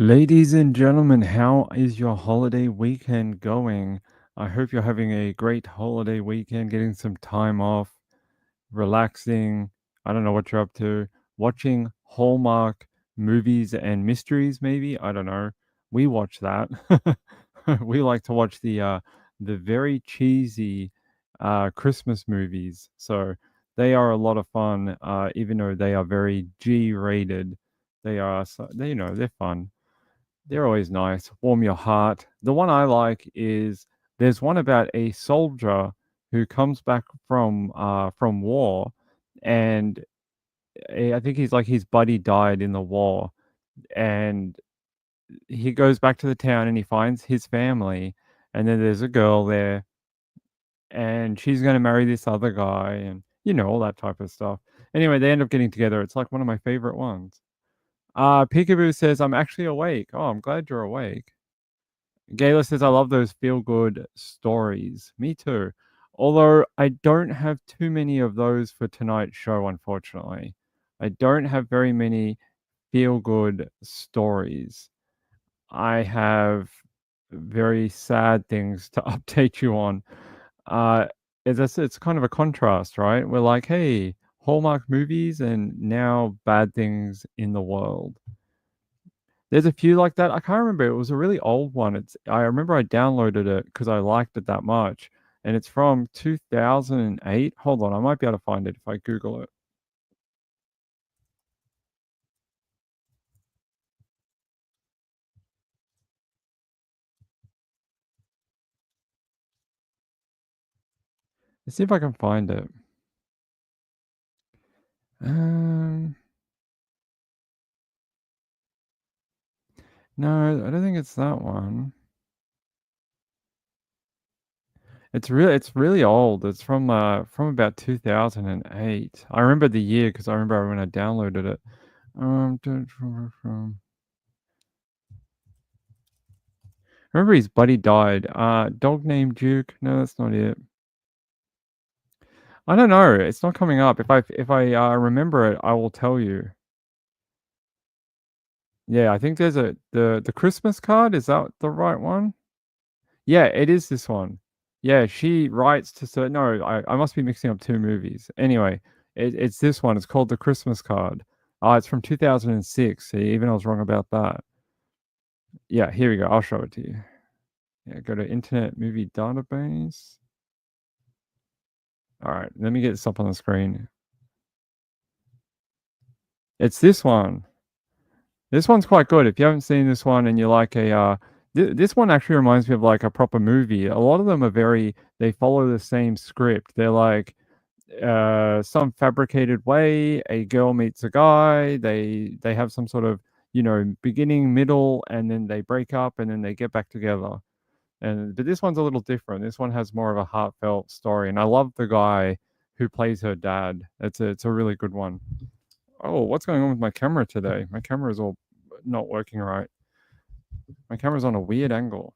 Ladies and gentlemen, how is your holiday weekend going? I hope you're having a great holiday weekend, getting some time off, relaxing. I don't know what you're up to. Watching Hallmark movies and mysteries, maybe. I don't know. We watch that. We like to watch the very cheesy Christmas movies. So they are a lot of fun, even though they are very G rated. They're fun. They're always nice, warm your heart. The one I like is there's one about a soldier who comes back from war, and I think he's like his buddy died in the war, and he goes back to the town and he finds his family, and then there's a girl there, and she's gonna marry this other guy, and all that type of stuff. Anyway, they end up getting together. It's like one of my favorite ones. Peekaboo says, "I'm actually awake." Oh, I'm glad you're awake. Gayla says, I love those feel good stories. Me too. Although I don't have too many of those for tonight's show, unfortunately. I don't have very many feel good stories. I have very sad things to update you on. Uh, it's kind of a contrast, right? We're like, hey, Hallmark movies, and now bad things in the world. There's a few like that. I can't remember. It was a really old one. I remember I downloaded it because I liked it that much, and it's from 2008. Hold on, I might be able to find it if I Google it. Let's see if I can find it. Um, no, I don't think it's that one. It's really old. It's from about 2008. I remember the year because I remember when I downloaded it. From remember his buddy died. Dog named Duke. No, that's not it. I don't know. It's not coming up. If I remember it, I will tell you. Yeah, I think there's the Christmas card. Is that the right one? Yeah, it is this one. Yeah, she writes to no, I must be mixing up two movies. Anyway, it's this one. It's called The Christmas Card. It's from 2006. See, even I was wrong about that. Yeah, here we go. I'll show it to you. Yeah, go to Internet Movie Database. All right, let me get this up on the screen. It's this one. This one's quite good. If you haven't seen this one and you like this one actually reminds me of like a proper movie. A lot of them are they follow the same script. They're like some fabricated way. A girl meets a guy. They have some sort of beginning, middle, and then they break up and then they get back together. But this one's a little different. This one has more of a heartfelt story, and I love the guy who plays her dad. It's a really good one. Oh, what's going on with my camera today? My camera is all not working right. My camera's on a weird angle.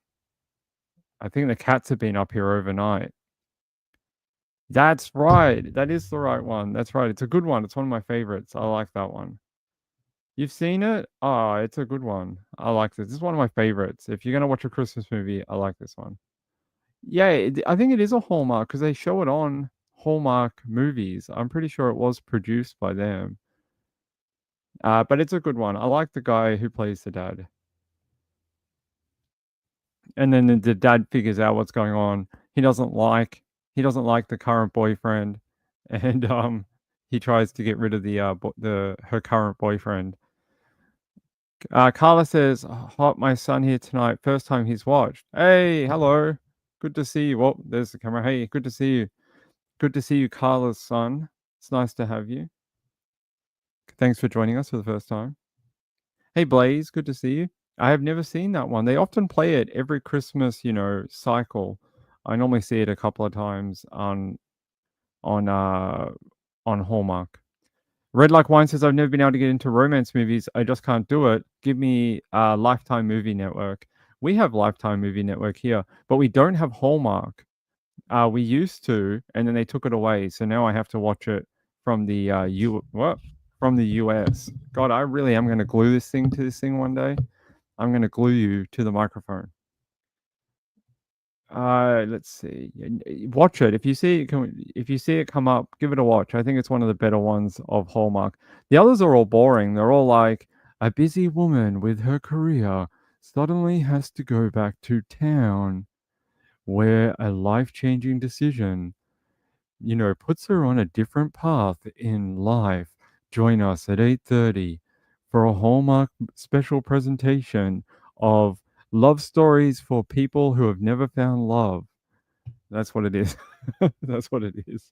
I think the cats have been up here overnight. That's right. That is the right one. That's right. It's a good one. It's one of my favorites. I like that one. You've seen it? Oh, it's a good one. I like this. This is one of my favorites. If you're gonna watch a Christmas movie, I like this one. Yeah, I think it is a Hallmark because they show it on Hallmark movies. I'm pretty sure it was produced by them. But it's a good one. I like the guy who plays the dad. And then the dad figures out what's going on. He doesn't like the current boyfriend, and he tries to get rid of the her current boyfriend. Carla says, "Hot, my son here tonight. First time he's watched. Hey, hello, good to see you. Well, there's the camera. Hey, good to see you. Good to see you, Carla's son. It's nice to have you. Thanks for joining us for the first time. Hey, Blaze, good to see you. I have never seen that one. They often play it every Christmas, cycle. I normally see it a couple of times on uh on Hallmark. Red Like Wine says I've never been able to get into romance movies. I just can't do it. Give me Lifetime Movie Network. We have Lifetime Movie Network here, but we don't have Hallmark. We used to, and then they took it away. So now I have to watch it from the from the US. God, I really am going to glue this thing to this thing one day. I'm gonna glue you to the microphone. Let's see. Watch it. If you see it come up, give it a watch. I think it's one of the better ones of Hallmark. The others are all boring. They're all like a busy woman with her career suddenly has to go back to town where a life-changing decision, puts her on a different path in life. Join us at 8:30 for a Hallmark special presentation of love stories for people who have never found love. That's what it is. That's what it is.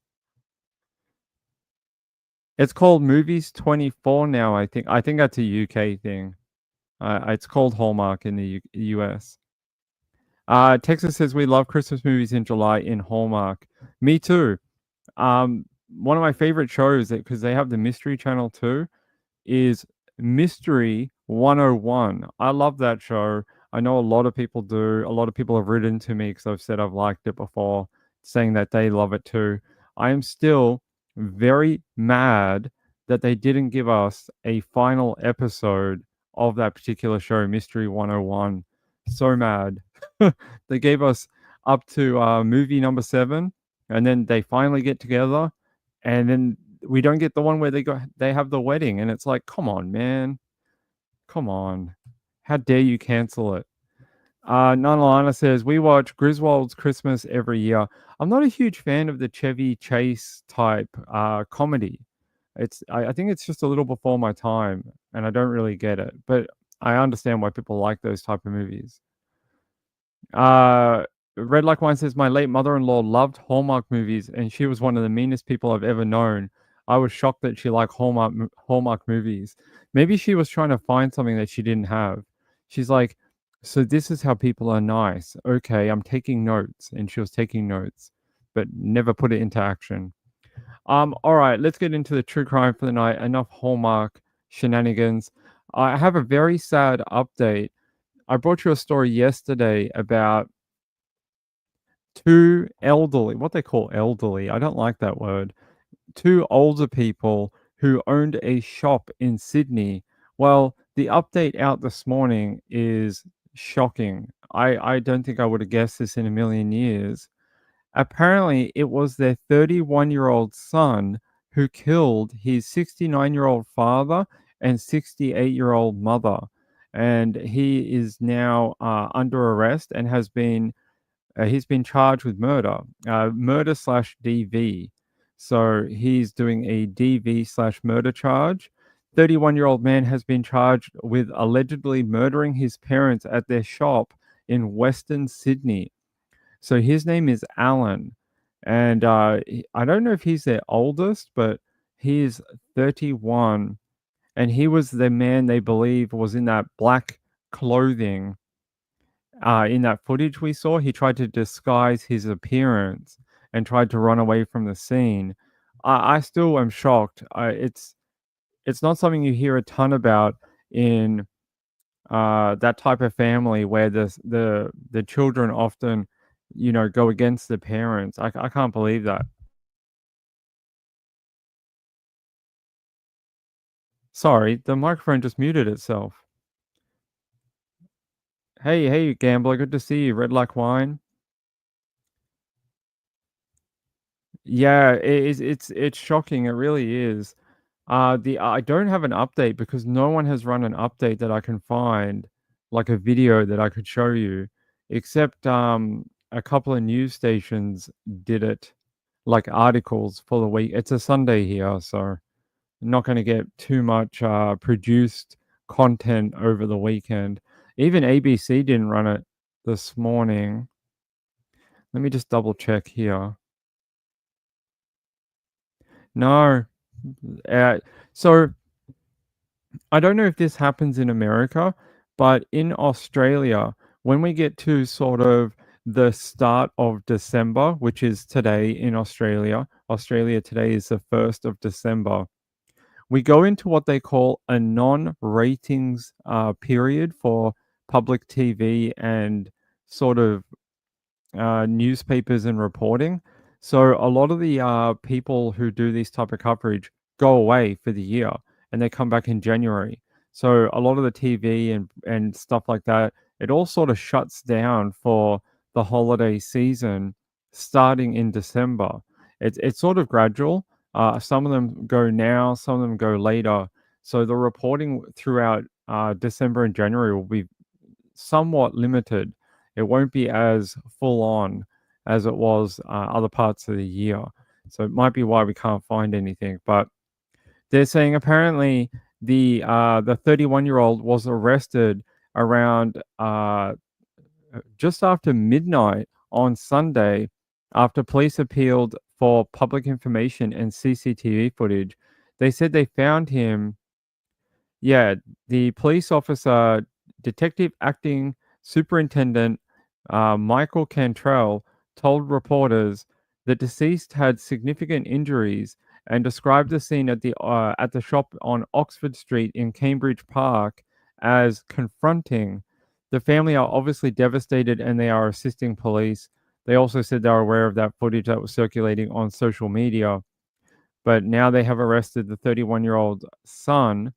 It's called Movies 24 now, I think. I think that's a UK thing. It's called Hallmark in the US. Texas says we love Christmas movies in July in Hallmark. Me too. One of my favorite shows because they have the Mystery Channel too is Mystery 101. I love that show. I know a lot of people do. A lot of people have written to me because I've said I've liked it before, saying that they love it too. I am still very mad that they didn't give us a final episode of that particular show, Mystery 101. So mad. They gave us up to movie number 7, and then they finally get together, and then we don't get the one where they have the wedding, and it's like, come on, man, come on, how dare you cancel it? Nana says we watch Griswold's Christmas every year. I'm not a huge fan of the Chevy Chase type comedy. I think it's just a little before my time, and I don't really get it, but I understand why people like those type of movies. Uh, Red Like Wine says my late mother-in-law loved Hallmark movies, and she was one of the meanest people I've ever known. I was shocked that she liked Hallmark movies. Maybe she was trying to find something that she didn't have. She's like, so this is how people are nice. Okay, I'm taking notes, and she was taking notes, but never put it into action. All right, let's get into the true crime for the night. Enough Hallmark shenanigans. I have a very sad update. I brought you a story yesterday about two elderly, what they call elderly, I don't like that word, two older people who owned a shop in Sydney. Well, the update out this morning is shocking. I don't think I would have guessed this in a million years. Apparently, it was their 31-year-old son who killed his 69-year-old father and 68-year-old mother. And he is now under arrest and he's been charged with murder slash DV. So he's doing a DV slash murder charge. 31-year-old man has been charged with allegedly murdering his parents at their shop in Western Sydney. So his name is Alan. And I don't know if he's their oldest, but he's 31. And he was the man they believe was in that black clothing in that footage we saw. He tried to disguise his appearance and tried to run away from the scene. I still am shocked. It's not something you hear a ton about in that type of family where the children often, go against the parents. I can't believe that. Sorry, the microphone just muted itself. Hey, gambler, good to see you. Red like wine. Yeah, it's shocking. It really is. The I don't have an update because no one has run an update that I can find, like a video that I could show you, except a couple of news stations did it, like articles for the week. It's a Sunday here, so not going to get too much produced content over the weekend. Even ABC didn't run it this morning. Let me just double check here. No. Uh, so I don't know if this happens in America, but in Australia, when we get to sort of the start of December, which is today in Australia, Australia today is the 1st of December, we go into what they call a non-ratings period for public TV and sort of newspapers and reporting. So a lot of the people who do this type of coverage go away for the year and they come back in January. So a lot of the TV and stuff like that, it all sort of shuts down for the holiday season starting in December. It's sort of gradual. Some of them go now, some of them go later. So the reporting throughout December and January will be somewhat limited. It won't be as full on as it was other parts of the year. So it might be why we can't find anything. But they're saying apparently the 31-year-old was arrested around just after midnight on Sunday after police appealed for public information and CCTV footage. They said they found him. Yeah, the police officer, Detective Acting Superintendent Michael Cantrell, told reporters the deceased had significant injuries and described the scene at the shop on Oxford Street in Cambridge Park as confronting. The family are obviously devastated and they are assisting police. They also said they are aware of that footage that was circulating on social media, but now they have arrested the 31-year-old son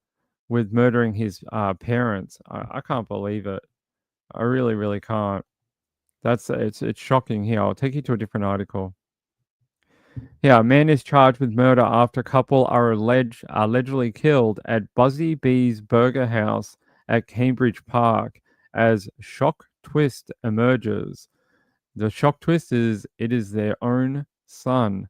with murdering his parents. I can't believe it. I really, really can't. It's shocking. Here, I'll take you to a different article. Yeah, a man is charged with murder after couple are allegedly killed at Buzzy Bee's Burger House at Cambridge Park as shock twist emerges. The shock twist is it is their own son.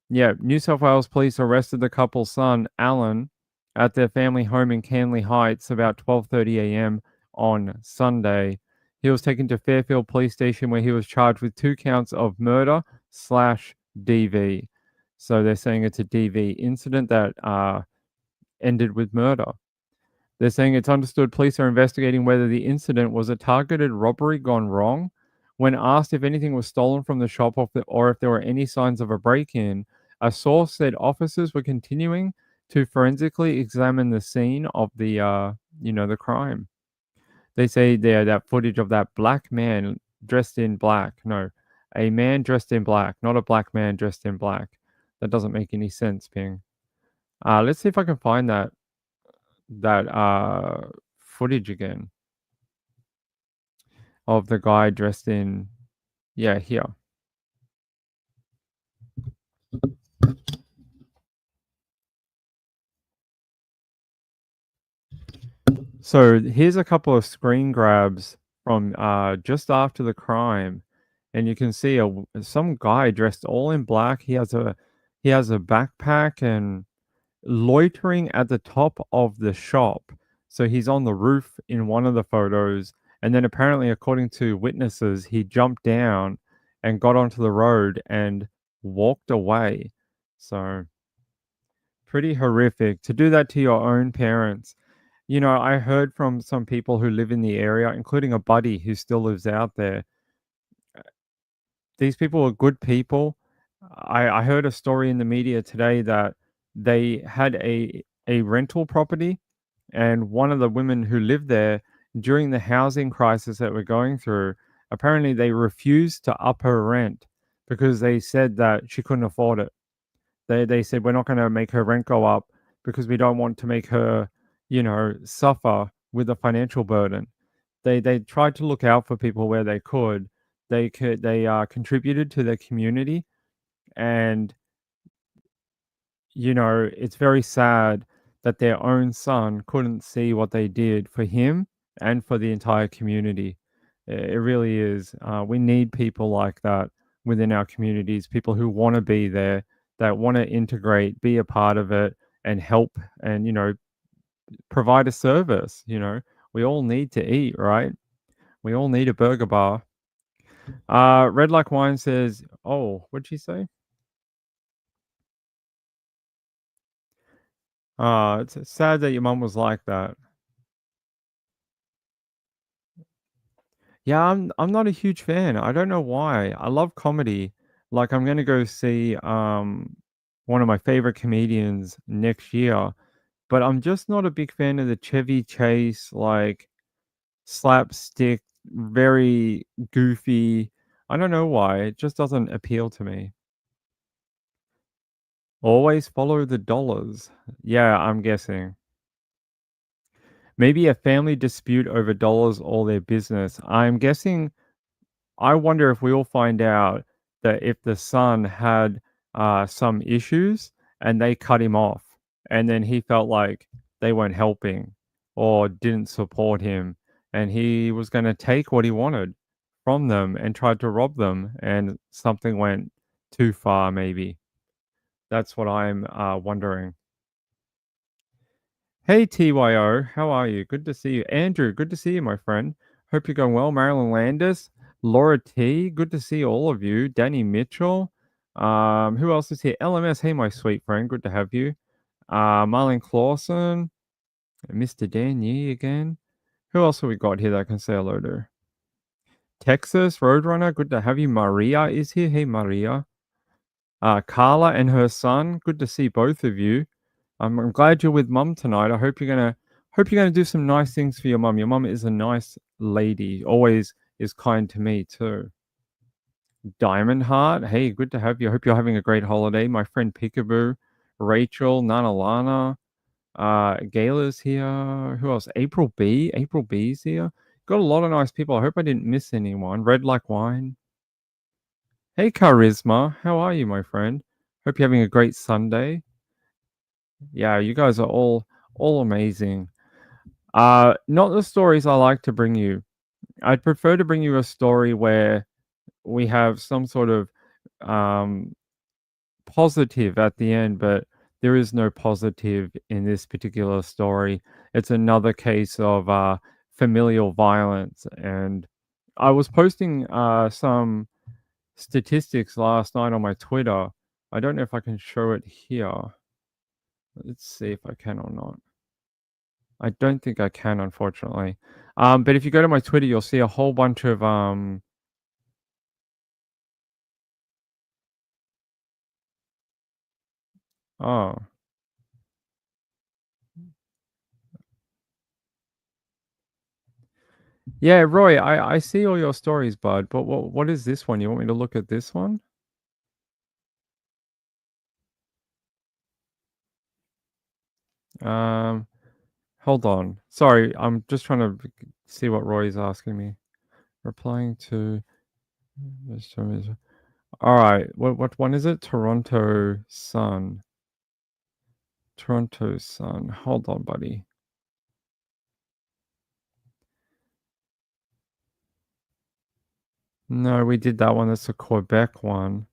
Yeah, New South Wales police arrested the couple's son, Alan, at their family home in Canley Heights about 12:30 a.m. on Sunday. He was taken to Fairfield Police Station where he was charged with 2 counts of murder slash DV. So they're saying it's a DV incident that ended with murder. They're saying it's understood police are investigating whether the incident was a targeted robbery gone wrong. When asked if anything was stolen from the shop or if there were any signs of a break in, a source said officers were continuing to forensically examine the scene of the crime. They say there that footage of that black man dressed in black. No, a man dressed in black, not a black man dressed in black. That doesn't make any sense, Ping. Let's see if I can find that footage again of the guy dressed in, yeah, here. So here's a couple of screen grabs from just after the crime, and you can see some guy dressed all in black. He has a backpack and loitering at the top of the shop. So he's on the roof in one of the photos, and then apparently, according to witnesses, he jumped down and got onto the road and walked away. So pretty horrific to do that to your own parents. I heard from some people who live in the area, including a buddy who still lives out there. These people are good people. I heard a story in the media today that they had a rental property, and one of the women who lived there during the housing crisis that we're going through, apparently they refused to up her rent because they said that she couldn't afford it. They said, "We're not gonna make her rent go up because we don't want to make her, suffer with a financial burden." They tried to look out for people where they could. They contributed to their community, and, it's very sad that their own son couldn't see what they did for him and for the entire community. It really is. We need people like that within our communities, people who wanna be there, that wanna integrate, be a part of it, and help and, provide a service. We all need to eat, right? We all need a burger bar. Red Like Wine says, oh, what'd she say? It's sad that your mum was like that. Yeah, I'm not a huge fan. I don't know why. I love comedy. Like I'm gonna go see one of my favorite comedians next year, but I'm just not a big fan of the Chevy Chase, like slapstick, very goofy. I don't know why. It just doesn't appeal to me. Always follow the dollars. Yeah, I'm guessing. Maybe a family dispute over dollars or their business. I'm guessing I wonder if we'll find out that if the son had, some issues and they cut him off, and then he felt like they weren't helping or didn't support him, and he was gonna take what he wanted from them and tried to rob them, and something went too far maybe. That's what I'm, wondering. Hey, TYO, how are you? Good to see you. Andrew, good to see you, my friend. Hope you're going well. Marilyn Landis, Laura T, good to see all of you. Danny Mitchell. Who else is here? LMS, hey, my sweet friend, good to have you. Marlene Clausen, Mr. Dan Yee again. Who else have we got here that I can say hello to? Texas Roadrunner, good to have you. Maria is here. Hey, Maria. Carla and her son, good to see both of you. I'm glad you're with mum tonight. I hope you're gonna do some nice things for your mum. Your mum is a nice lady, always is kind to me too. Diamond Heart, hey, good to have you. I hope you're having a great holiday. My friend Peekaboo, Rachel, Nana Lana, Gayla's here. Who else? April B. April B's here. Got a lot of nice people. I hope I didn't miss anyone. Red Like Wine. Hey, Charisma. How are you, my friend? Hope you're having a great Sunday. Yeah, you guys are all amazing. Not the stories I like to bring you. I'd prefer to bring you a story where we have some sort of um, positive at the end, but there is no positive in this particular story. It's another case of familial violence. And I was posting some statistics last night on my Twitter. I don't know if I can show it here. Let's see if I can or not. I don't think I can, unfortunately. But if you go to my Twitter, you'll see a whole bunch of oh. Yeah, Roy, I see all your stories, bud, but what is this one? You want me to look at this one? Um, hold on. Sorry, I'm just trying to see what Roy's asking me. Replying to all right. What one is it? Toronto Sun. Toronto Sun. Hold on, buddy. No, we did that one. That's a Quebec one.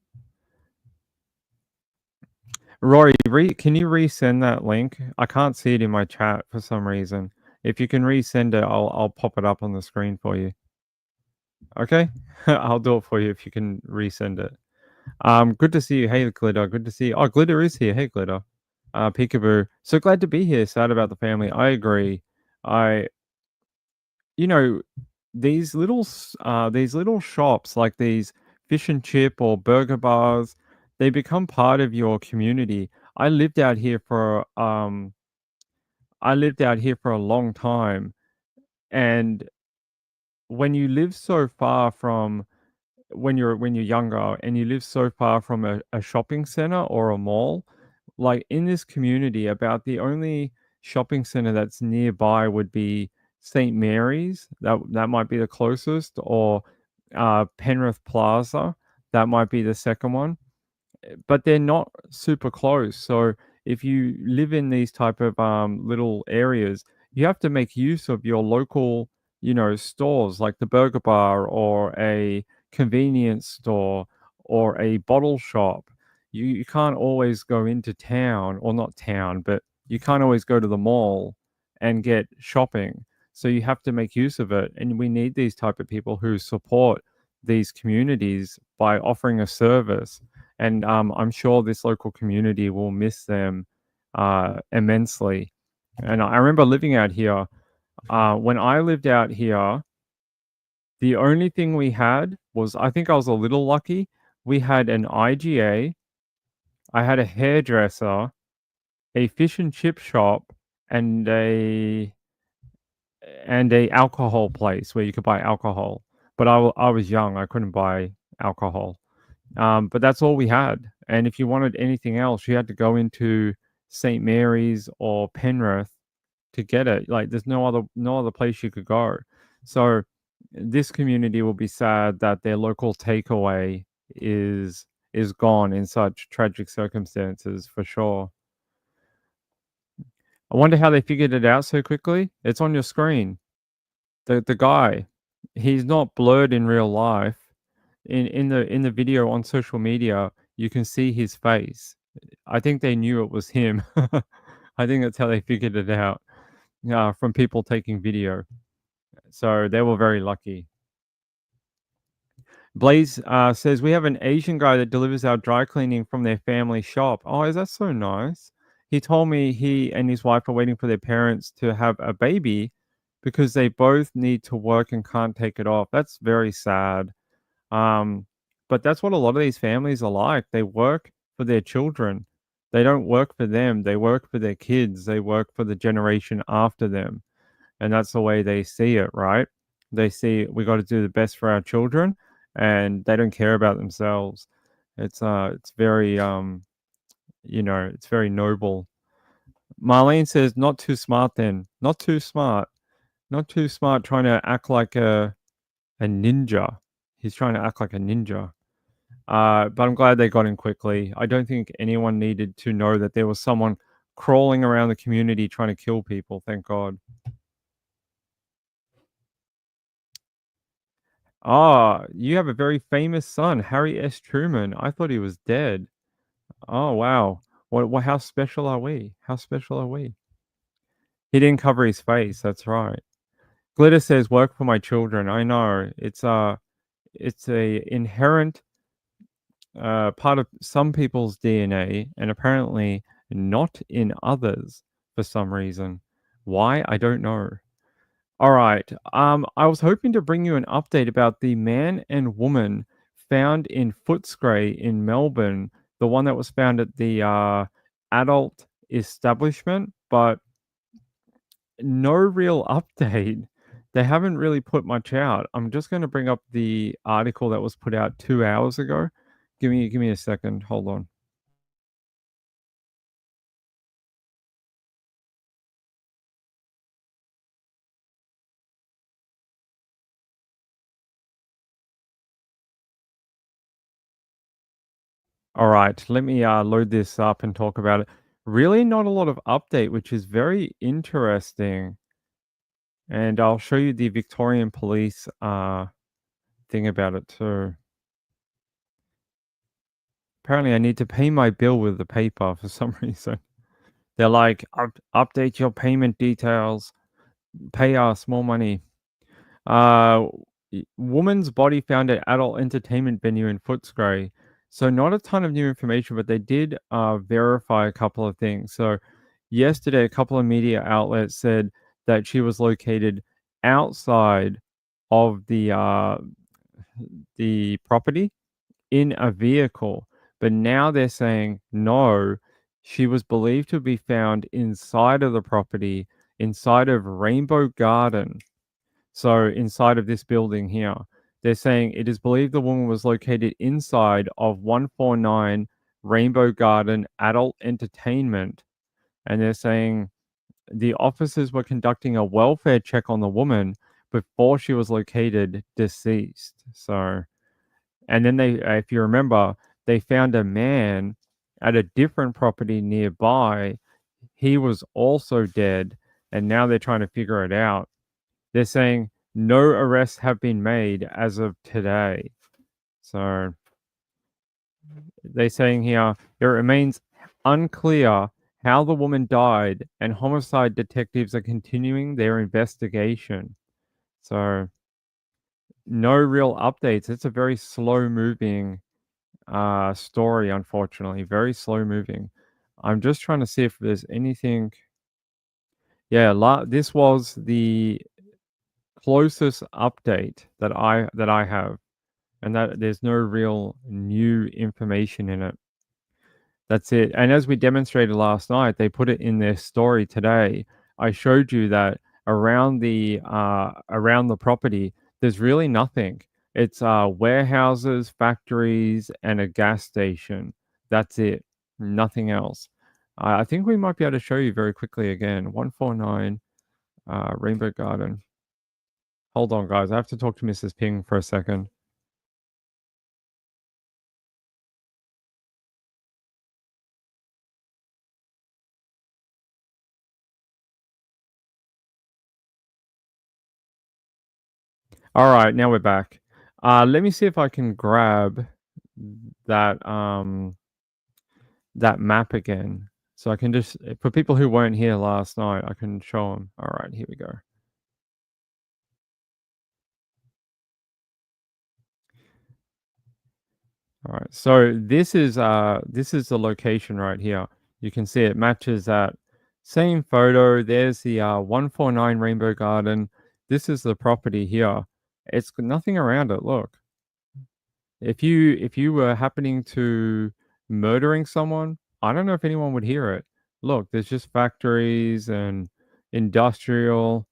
Rory, can you resend that link? I can't see it in my chat for some reason. If you can resend it, I'll pop it up on the screen for you. Okay, I'll do it for you if you can resend it. Good to see you. Hey, Glitter. Good to see you. Oh, Glitter is here. Hey, Glitter. Peekaboo. So glad to be here. Sad about the family. I agree. I, you know, these little shops like these fish and chip or burger bars, they become part of your community. I lived out here for I lived out here for a long time, and when you live so far from when you're younger and you live so far from a shopping center or a mall, like in this community, about the only shopping center that's nearby would be St. Mary's. That might be the closest, or Penrith Plaza. That might be the second one, but they're not super close. So if you live in these type of little areas, you have to make use of your local, stores like the burger bar or a convenience store or a bottle shop. You can't always go into town, or not town, but you can't always go to the mall and get shopping. So you have to make use of it, and we need these type of people who support these communities by offering a service. And I'm sure this local community will miss them immensely. And I remember living out here. When I lived out here, the only thing we had was, I think I was a little lucky. We had an IGA, I had a hairdresser, a fish and chip shop, and a alcohol place where you could buy alcohol. But I was young, I couldn't buy alcohol. But that's all we had. And if you wanted anything else, you had to go into St. Mary's or Penrith to get it. Like, there's no other place you could go. So, this community will be sad that their local takeaway is is gone in such tragic circumstances, for sure. I wonder how they figured it out so quickly. It's on your screen. The guy, he's not blurred in real life. In the video on social media, you can see his face. I think they knew it was him. I think that's how they figured it out, from people taking video. So they were very lucky. Blaze says, "We have an Asian guy that delivers our dry cleaning from their family shop." Oh, is that so nice? He told me he and his wife are waiting for their parents to have a baby because they both need to work and can't take it off. That's very sad. Um, but that's what a lot of these families are like. They work for their children. They don't work for them. They work for their kids. They work for the generation after them. And that's the way they see it, right? They see we got to do the best for our children, and they don't care about themselves. It's very it's very noble. Marlene says, "Not too smart then. Not too smart. Not too smart trying to act like a ninja." He's trying to act like a ninja. But I'm glad they got in quickly. I don't think anyone needed to know that there was someone crawling around the community trying to kill people. Thank God. Ah, you have a very famous son, Harry S. Truman. I thought he was dead. Oh, wow. What how special are we? How special are we? He didn't cover his face, that's right. Glitter says, "Work for my children." I know. It's a inherent part of some people's DNA and apparently not in others for some reason. Why? I don't know. All right. I was hoping to bring you an update about the man and woman found in Footscray in Melbourne, the one that was found at the adult establishment, but no real update. They haven't really put much out. I'm just going to bring up the article that was put out 2 hours ago. Give me a second. Hold on. All right, let me load this up and talk about it. Really, not a lot of update, which is very interesting. And I'll show you the Victorian police thing about it too. Apparently, I need to pay my bill with the paper for some reason. They're like, update your payment details, pay us more money. Uh, woman's body found at adult entertainment venue in Footscray. So not a ton of new information, but they did verify a couple of things. So yesterday, a couple of media outlets said that she was located outside of the property in a vehicle, but now they're saying no. She was believed to be found inside of the property, inside of Rainbow Garden, so inside of this building here, they're saying it is believed the woman was located inside of 149 Rainbow Garden Adult Entertainment. And they're saying the officers were conducting a welfare check on the woman before she was located deceased. So, and then they, if you remember, they found a man at a different property nearby. He was also dead. And now they're trying to figure it out. They're saying no arrests have been made as of today. So they're saying here it remains unclear how the woman died, and homicide detectives are continuing their investigation. So no real updates. It's a very slow moving story, unfortunately. Very slow moving. I'm just trying to see if there's anything. Yeah, this was the closest update that I have, and that there's no real new information in it. That's it. And as we demonstrated last night, they put it in their story today. I showed you that around the property, there's really nothing. It's warehouses, factories, and a gas station. That's it. Nothing else. I think we might be able to show you very quickly again. 149 Rainbow Garden. Hold on, guys. I have to talk to Mrs. Ping for a second. All right, now we're back. Let me see if I can grab that that map again. So I can just, for people who weren't here last night, I can show them. All right, here we go. All right, so this is the location right here. You can see it matches that same photo. There's the 149 Rainbow Garden. This is the property here. It's got nothing around it. Look, if you were happening to murdering someone, I don't know if anyone would hear it. Look, there's just factories and industrial.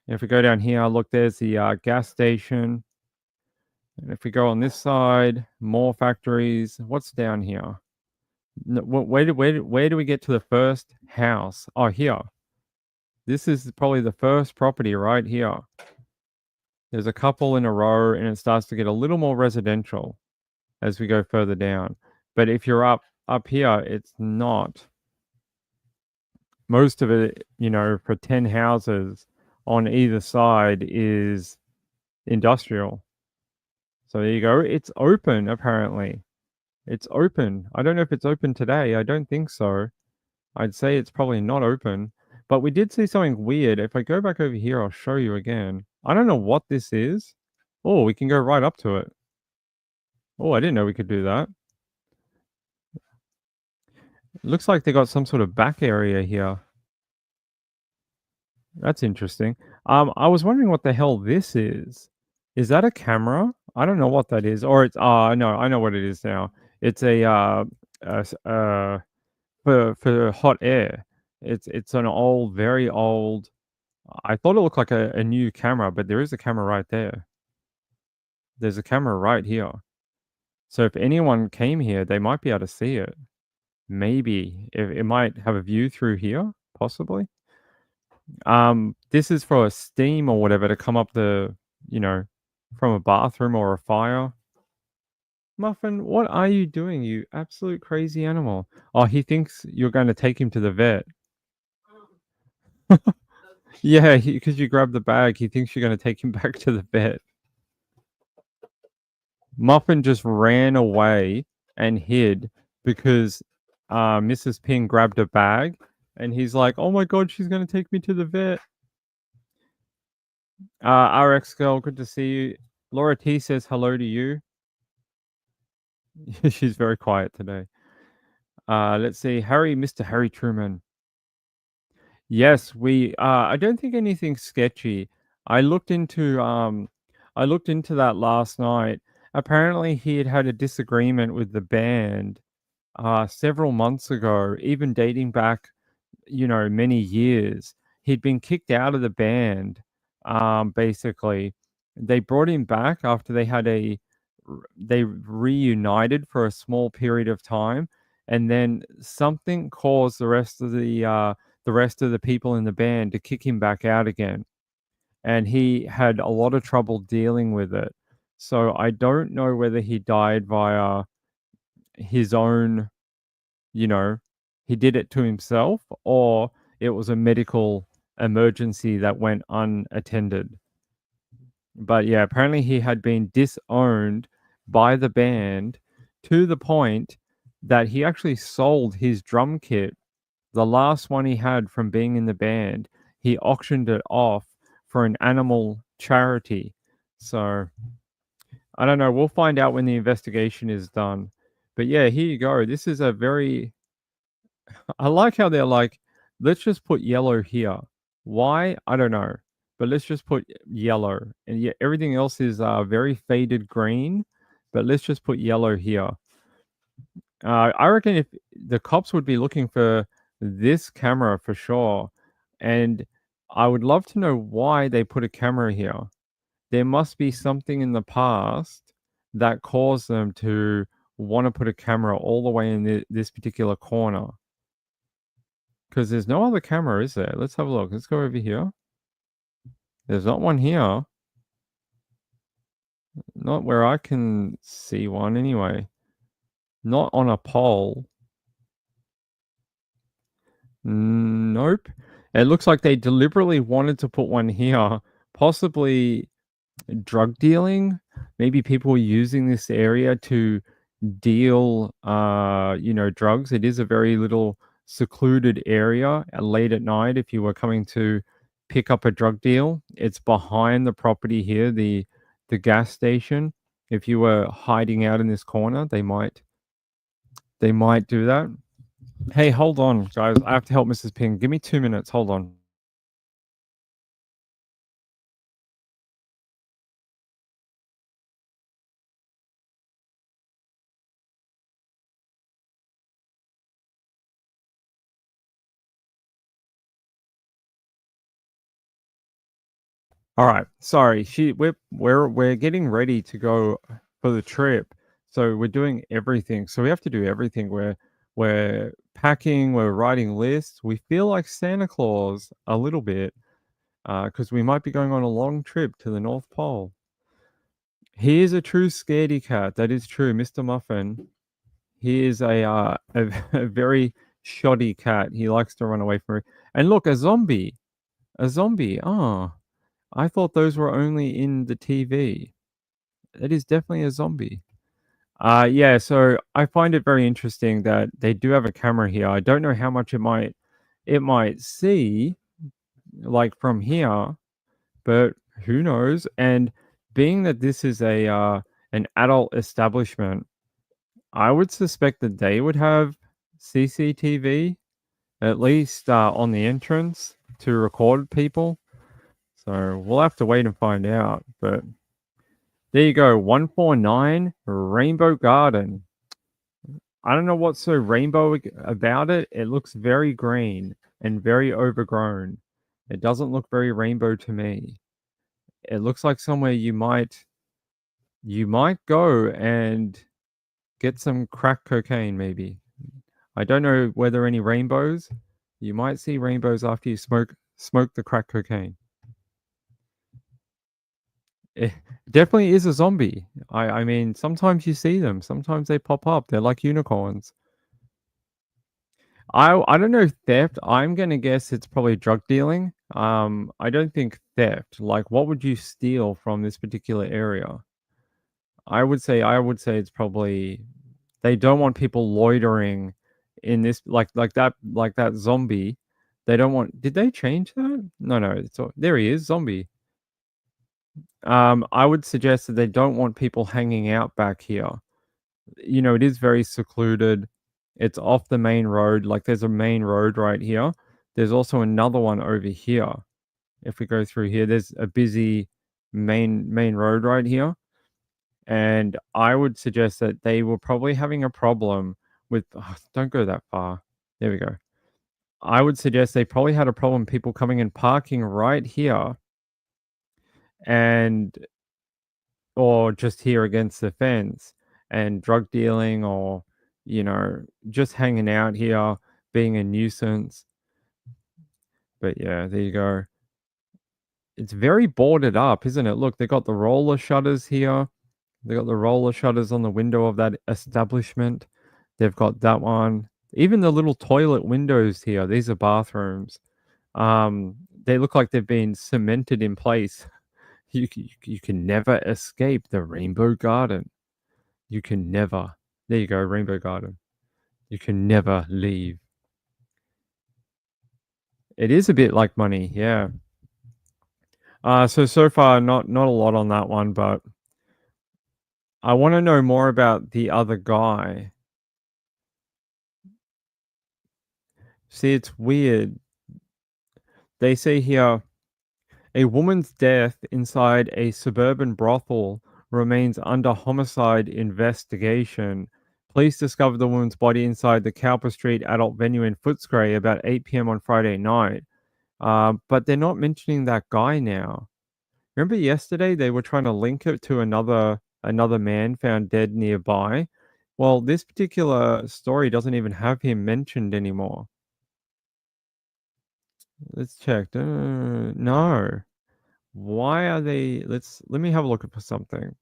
If we go down here, look, there's the gas station. And if we go on this side, more factories. What's down here? No, where do we get to the first house? Oh, here. This is probably the first property right here. There's a couple in a row, and it starts to get a little more residential as we go further down. But if you're up here, it's not. Most of it, you know, for 10 houses on either side is industrial. So there you go. It's open, apparently. It's open. I don't know if it's open today. I don't think so. I'd say it's probably not open. But we did see something weird. If I go back over here, I'll show you again. I don't know what this is. Oh, we can go right up to it. Oh, I didn't know we could do that. It looks like they got some sort of back area here. That's interesting. I was wondering what the hell this is. Is that a camera? I don't know what that is. Or it's no, I know what it is now. It's a for hot air. It's an old, very old. I thought it looked like a new camera, but there is a camera right there. There's a camera right here. So if anyone came here, they might be able to see it. Maybe it might have a view through here, possibly. This is for a steam or whatever to come up the, you know, from a bathroom or a fire. Muffin, what are you doing, you absolute crazy animal? Oh, he thinks you're going to take him to the vet. Yeah, because you grabbed the bag, he thinks you're going to take him back to the vet. Muffin just ran away and hid because Mrs. Ping grabbed a bag, and he's like, "Oh my god, she's going to take me to the vet." RX girl, good to see you. Laura T says hello to you. She's very quiet today. Let's see, Mr. Harry Truman. Yes, we. I don't think anything sketchy. I looked into that last night. Apparently, he had a disagreement with the band several months ago, even dating back, you know, many years. He'd been kicked out of the band. Basically, they brought him back after they reunited for a small period of time, and then something caused the rest of the people in the band to kick him back out again, and he had a lot of trouble dealing with it. So I don't know whether he died via his own, you know, he did it to himself, or it was a medical emergency that went unattended. But yeah, apparently he had been disowned by the band to the point that he actually sold his drum kit, the last one he had from being in the band. He auctioned it off for an animal charity. So I don't know. We'll find out when the investigation is done. But yeah, here you go. This is a very. I like how they're like, let's just put yellow here. Why? I don't know. But let's just put yellow. And yeah, everything else is very faded green. But let's just put yellow here. I reckon if the cops would be looking for this camera for sure. And I would love to know why they put a camera here. There must be something in the past that caused them to want to put a camera all the way in this particular corner. Because there's no other camera, is there? Let's have a look. Let's go over here. There's not one here. Not where I can see one anyway. Not on a pole. Nope. It looks like they deliberately wanted to put one here. Possibly drug dealing. Maybe people were using this area to deal, drugs. It is a very little secluded area late at night if you were coming to pick up a drug deal. It's behind the property here, the gas station. If you were hiding out in this corner, they might do that. Hey, hold on, guys. I have to help Mrs. Ping. Give me 2 minutes. Hold on. All right. Sorry. We're getting ready to go for the trip. So we're doing everything. So we have to do everything. We're packing, we're writing lists. We feel like Santa Claus a little bit because we might be going on a long trip to the North Pole. He is a true scaredy cat. That is true, Mr. Muffin. He is a very shoddy cat. He likes to run away from me. And look, a zombie. A zombie. Oh, I thought those were only in the TV. It is definitely a zombie. Yeah, so I find it very interesting that they do have a camera here. I don't know how much it might see like from here, but who knows? And being that this is an adult establishment, I would suspect that they would have CCTV at least on the entrance to record people. So we'll have to wait and find out. But there you go, 149 Rainbow Garden. I don't know what's so rainbow about it. It looks very green and very overgrown. It doesn't look very rainbow to me. It looks like somewhere you might go and get some crack cocaine maybe. I don't know whether any rainbows. You might see rainbows after you smoke the crack cocaine. It definitely is a zombie. I mean, sometimes you see them. Sometimes they pop up. They're like unicorns. I don't know theft. I'm gonna guess it's probably drug dealing. I don't think theft. Like, what would you steal from this particular area? I would say it's probably they don't want people loitering in this like that zombie. They don't want. Did they change that? No, no. There he is, zombie. I would suggest that they don't want people hanging out back here. It is very secluded. It's off the main road. Like there's a main road right here. There's also another one over here. If we go through here, there's a busy main road right here. And I would suggest that they were probably having a problem with don't go that far. There we go. I would suggest they probably had a problem people coming and parking right here and or just here against the fence and drug dealing or just hanging out here being a nuisance. But yeah, there you go. It's very boarded up, isn't it? Look, they got the roller shutters here. They got the roller shutters on the window of that establishment. They've got that one. Even the little toilet windows here, these are bathrooms. They look like they've been cemented in place. You can never escape the Rainbow Garden. You can never. There you go, Rainbow Garden. You can never leave. It is a bit like money, yeah. So far, not a lot on that one, but I want to know more about the other guy. See, it's weird. They say here a woman's death inside a suburban brothel remains under homicide investigation. Police discovered the woman's body inside the Cowper Street adult venue in Footscray about 8 p.m. on Friday night. But they're not mentioning that guy now. Remember yesterday they were trying to link it to another man found dead nearby? Well, this particular story doesn't even have him mentioned anymore. Let's check. No. Why are they? Let me have a look for something.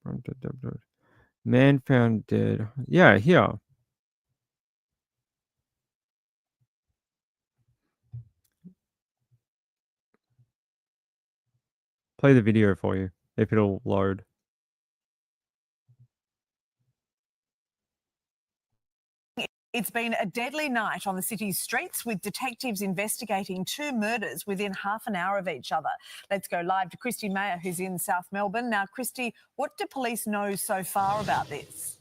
Man found dead. Yeah, here. Play the video for you if it'll load. It's been a deadly night on the city's streets with detectives investigating two murders within half an hour of each other. Let's go live to Christy Mayer, who's in South Melbourne. Now, Christy, what do police know so far about this?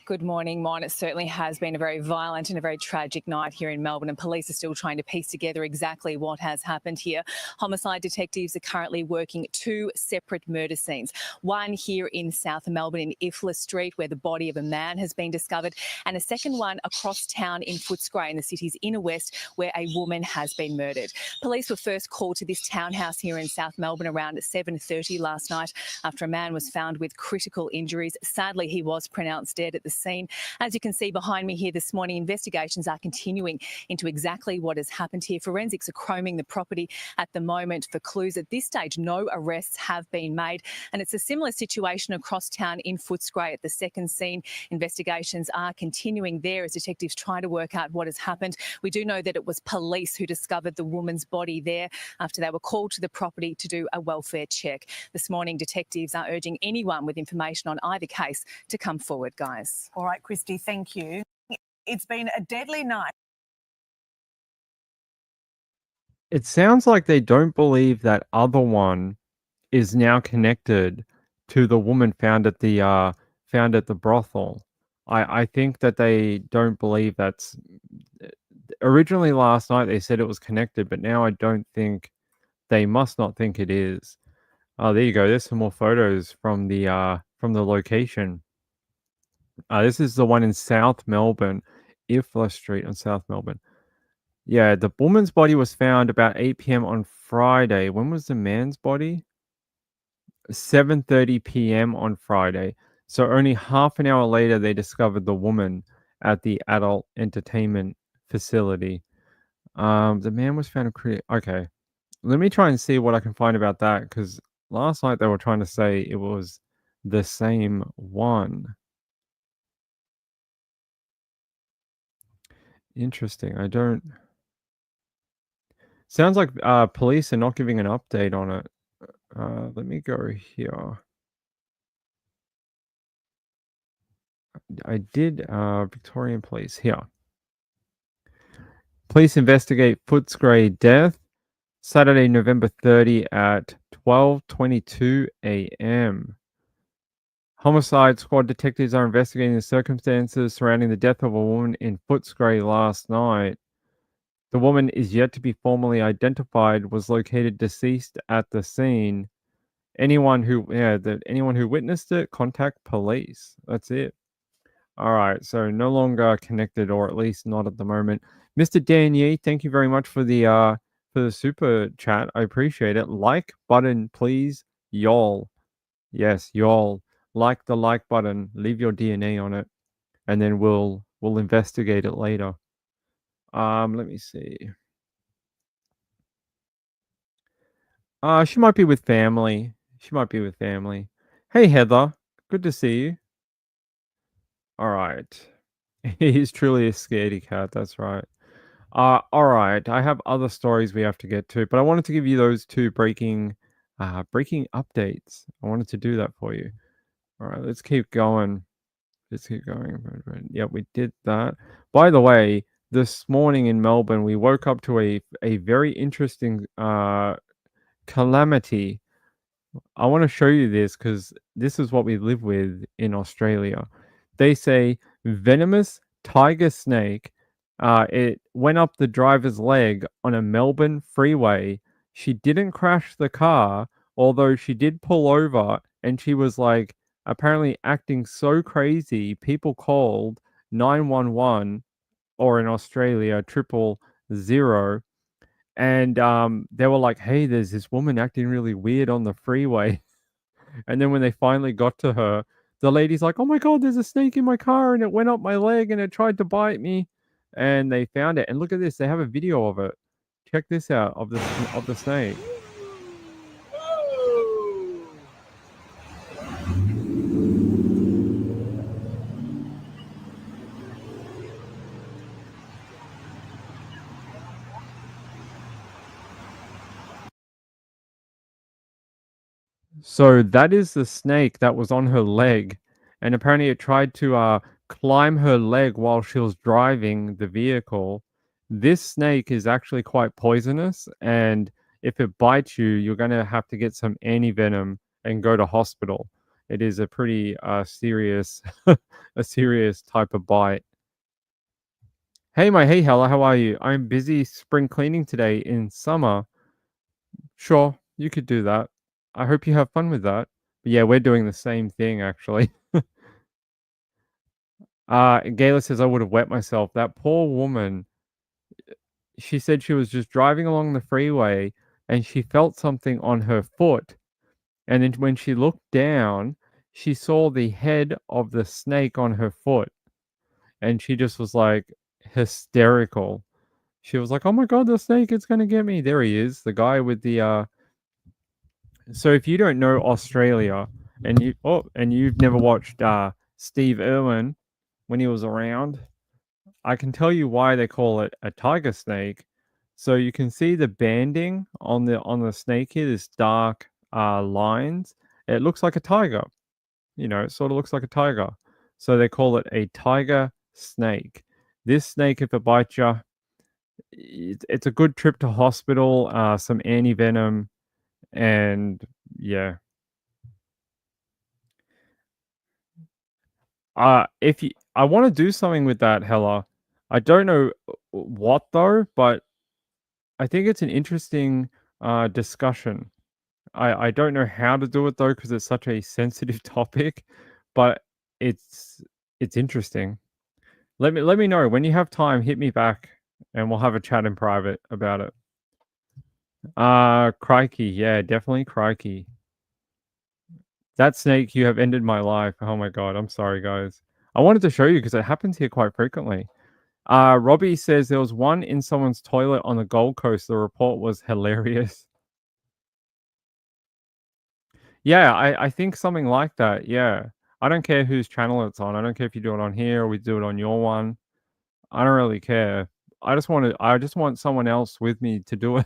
Good morning, Mon. It certainly has been a very violent and a very tragic night here in Melbourne, and police are still trying to piece together exactly what has happened here. Homicide detectives are currently working two separate murder scenes. One here in South Melbourne in Ifla Street, where the body of a man has been discovered, and a second one across town in Footscray in the city's inner west, where a woman has been murdered. Police were first called to this townhouse here in South Melbourne around 7:30 last night after a man was found with critical injuries. Sadly, he was pronounced dead at the scene. As you can see behind me here this morning, investigations are continuing into exactly what has happened here. Forensics are combing the property at the moment for clues. At this stage, no arrests have been made, and it's a similar situation across town in Footscray at the second scene. Investigations are continuing there as detectives try to work out what has happened. We do know that it was police who discovered the woman's body there after they were called to the property to do a welfare check. This morning, detectives are urging anyone with information on either case to come forward, guys. All right, Christy, thank you. It's been a deadly night. It sounds like they don't believe that other one is now connected to the woman found at the brothel. I think that they don't believe that's originally last night they said it was connected, but now I don't think they must not think it is. Oh, there you go. There's some more photos from the location. This is the one in South Melbourne, Ifla Street on South Melbourne. Yeah, the woman's body was found about 8 p.m. on Friday. When was the man's body? 7:30 p.m. on Friday. So only half an hour later, they discovered the woman at the adult entertainment facility. The man was found okay. Let me try and see what I can find about that because last night they were trying to say it was the same one. Interesting. I don't. Sounds like police are not giving an update on it. Let me go here. I did Victorian Police here. Police investigate Footscray death. Saturday, November 30 at 12:22 a.m. Homicide squad detectives are investigating the circumstances surrounding the death of a woman in Footscray last night. The woman is yet to be formally identified, was located deceased at the scene. Anyone who witnessed it, contact police. That's it. All right, so no longer connected, or at least not at the moment. Mr. Dan Yee, thank you very much for the super chat. I appreciate it. Like button, please, y'all. Yes, y'all. Like the like button. Leave your DNA on it, and then we'll investigate it later. Let me see. She might be with family. She might be with family. Hey, Heather. Good to see you. All right. He's truly a scaredy cat. That's right. All right. I have other stories we have to get to, but I wanted to give you those two breaking updates. I wanted to do that for you. All right. Let's keep going. Let's keep going. Yeah, we did that. By the way, this morning in Melbourne, we woke up to a very interesting calamity. I want to show you this because this is what we live with in Australia. They say venomous tiger snake. It went up the driver's leg on a Melbourne freeway. She didn't crash the car, although she did pull over, and she was like apparently acting so crazy. People called 911, or in Australia 000, and they were like, "Hey, there's this woman acting really weird on the freeway." And then when they finally got to her, the lady's like, "Oh my god, there's a snake in my car and it went up my leg and it tried to bite me." and they found it. And look at this, they have a video of it. Check this out of the snake. So that is the snake that was on her leg, and apparently it tried to climb her leg while she was driving the vehicle. This snake is actually quite poisonous, and if it bites you, you're going to have to get some antivenom and go to hospital. It is a pretty serious, a serious type of bite. Hey Hella, how are you? I'm busy spring cleaning today in summer. Sure, you could do that. I hope you have fun with that. But yeah, we're doing the same thing actually. Gayla says I would have wet myself. That poor woman, she said she was just driving along the freeway and she felt something on her foot. And then when she looked down, she saw the head of the snake on her foot. And she just was like hysterical. She was like, "Oh my god, the snake, it's gonna get me." There he is, the guy with the So if you don't know Australia and you've never watched Steve Irwin when he was around, I can tell you why they call it a tiger snake. So you can see the banding on the snake here, this dark lines. It looks like a tiger. It sort of looks like a tiger. So they call it a tiger snake. This snake, if it bites you, it's a good trip to hospital, some antivenom, and yeah. If you, I want to do something with that, Hella. I don't know what though, but I think it's an interesting discussion. I don't know how to do it though because it's such a sensitive topic, but it's interesting. Let me know when you have time. Hit me back, and we'll have a chat in private about it. Crikey, yeah, definitely crikey. That snake, you have ended my life. Oh my god, I'm sorry, guys. I wanted to show you because it happens here quite frequently. Robbie says there was one in someone's toilet on the Gold Coast. The report was hilarious. Yeah, I think something like that. Yeah. I don't care whose channel it's on. I don't care if you do it on here or we do it on your one. I don't really care. I just want someone else with me to do it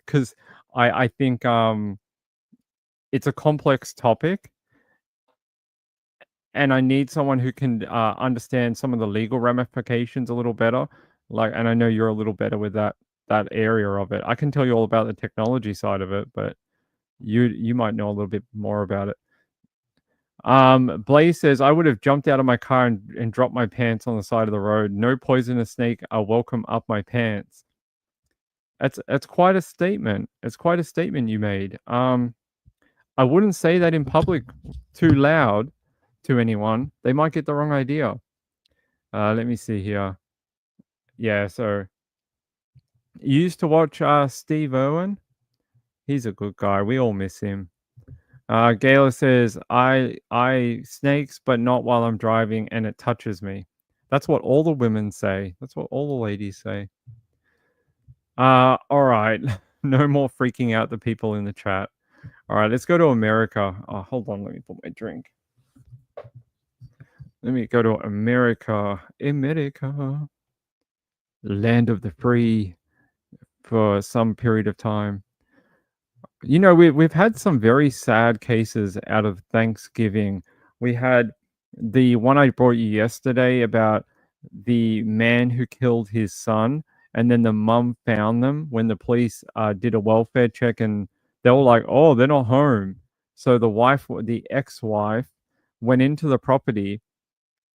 because I think it's a complex topic and I need someone who can understand some of the legal ramifications a little better. And I know you're a little better with that area of it. I can tell you all about the technology side of it, but you might know a little bit more about it. Blaze says I would have jumped out of my car and dropped my pants on the side of the road. No poisonous snake are welcome up my pants. That's quite a statement. It's quite a statement you made. I wouldn't say that in public too loud to anyone. They might get the wrong idea. Let me see here. Yeah, so you used to watch Steve Irwin. He's a good guy. We all miss him. Gayla says, I snakes, but not while I'm driving, and it touches me. That's what all the women say. That's what all the ladies say. All right. No more freaking out the people in the chat. All right, let's go to America. Oh, hold on. Let me put my drink. Let me go to America. America. Land of the free for some period of time. We've had some very sad cases out of Thanksgiving. We had the one I brought you yesterday about the man who killed his son, and then the mum found them when the police did a welfare check, and they were like, "Oh, they're not home." So the ex-wife, went into the property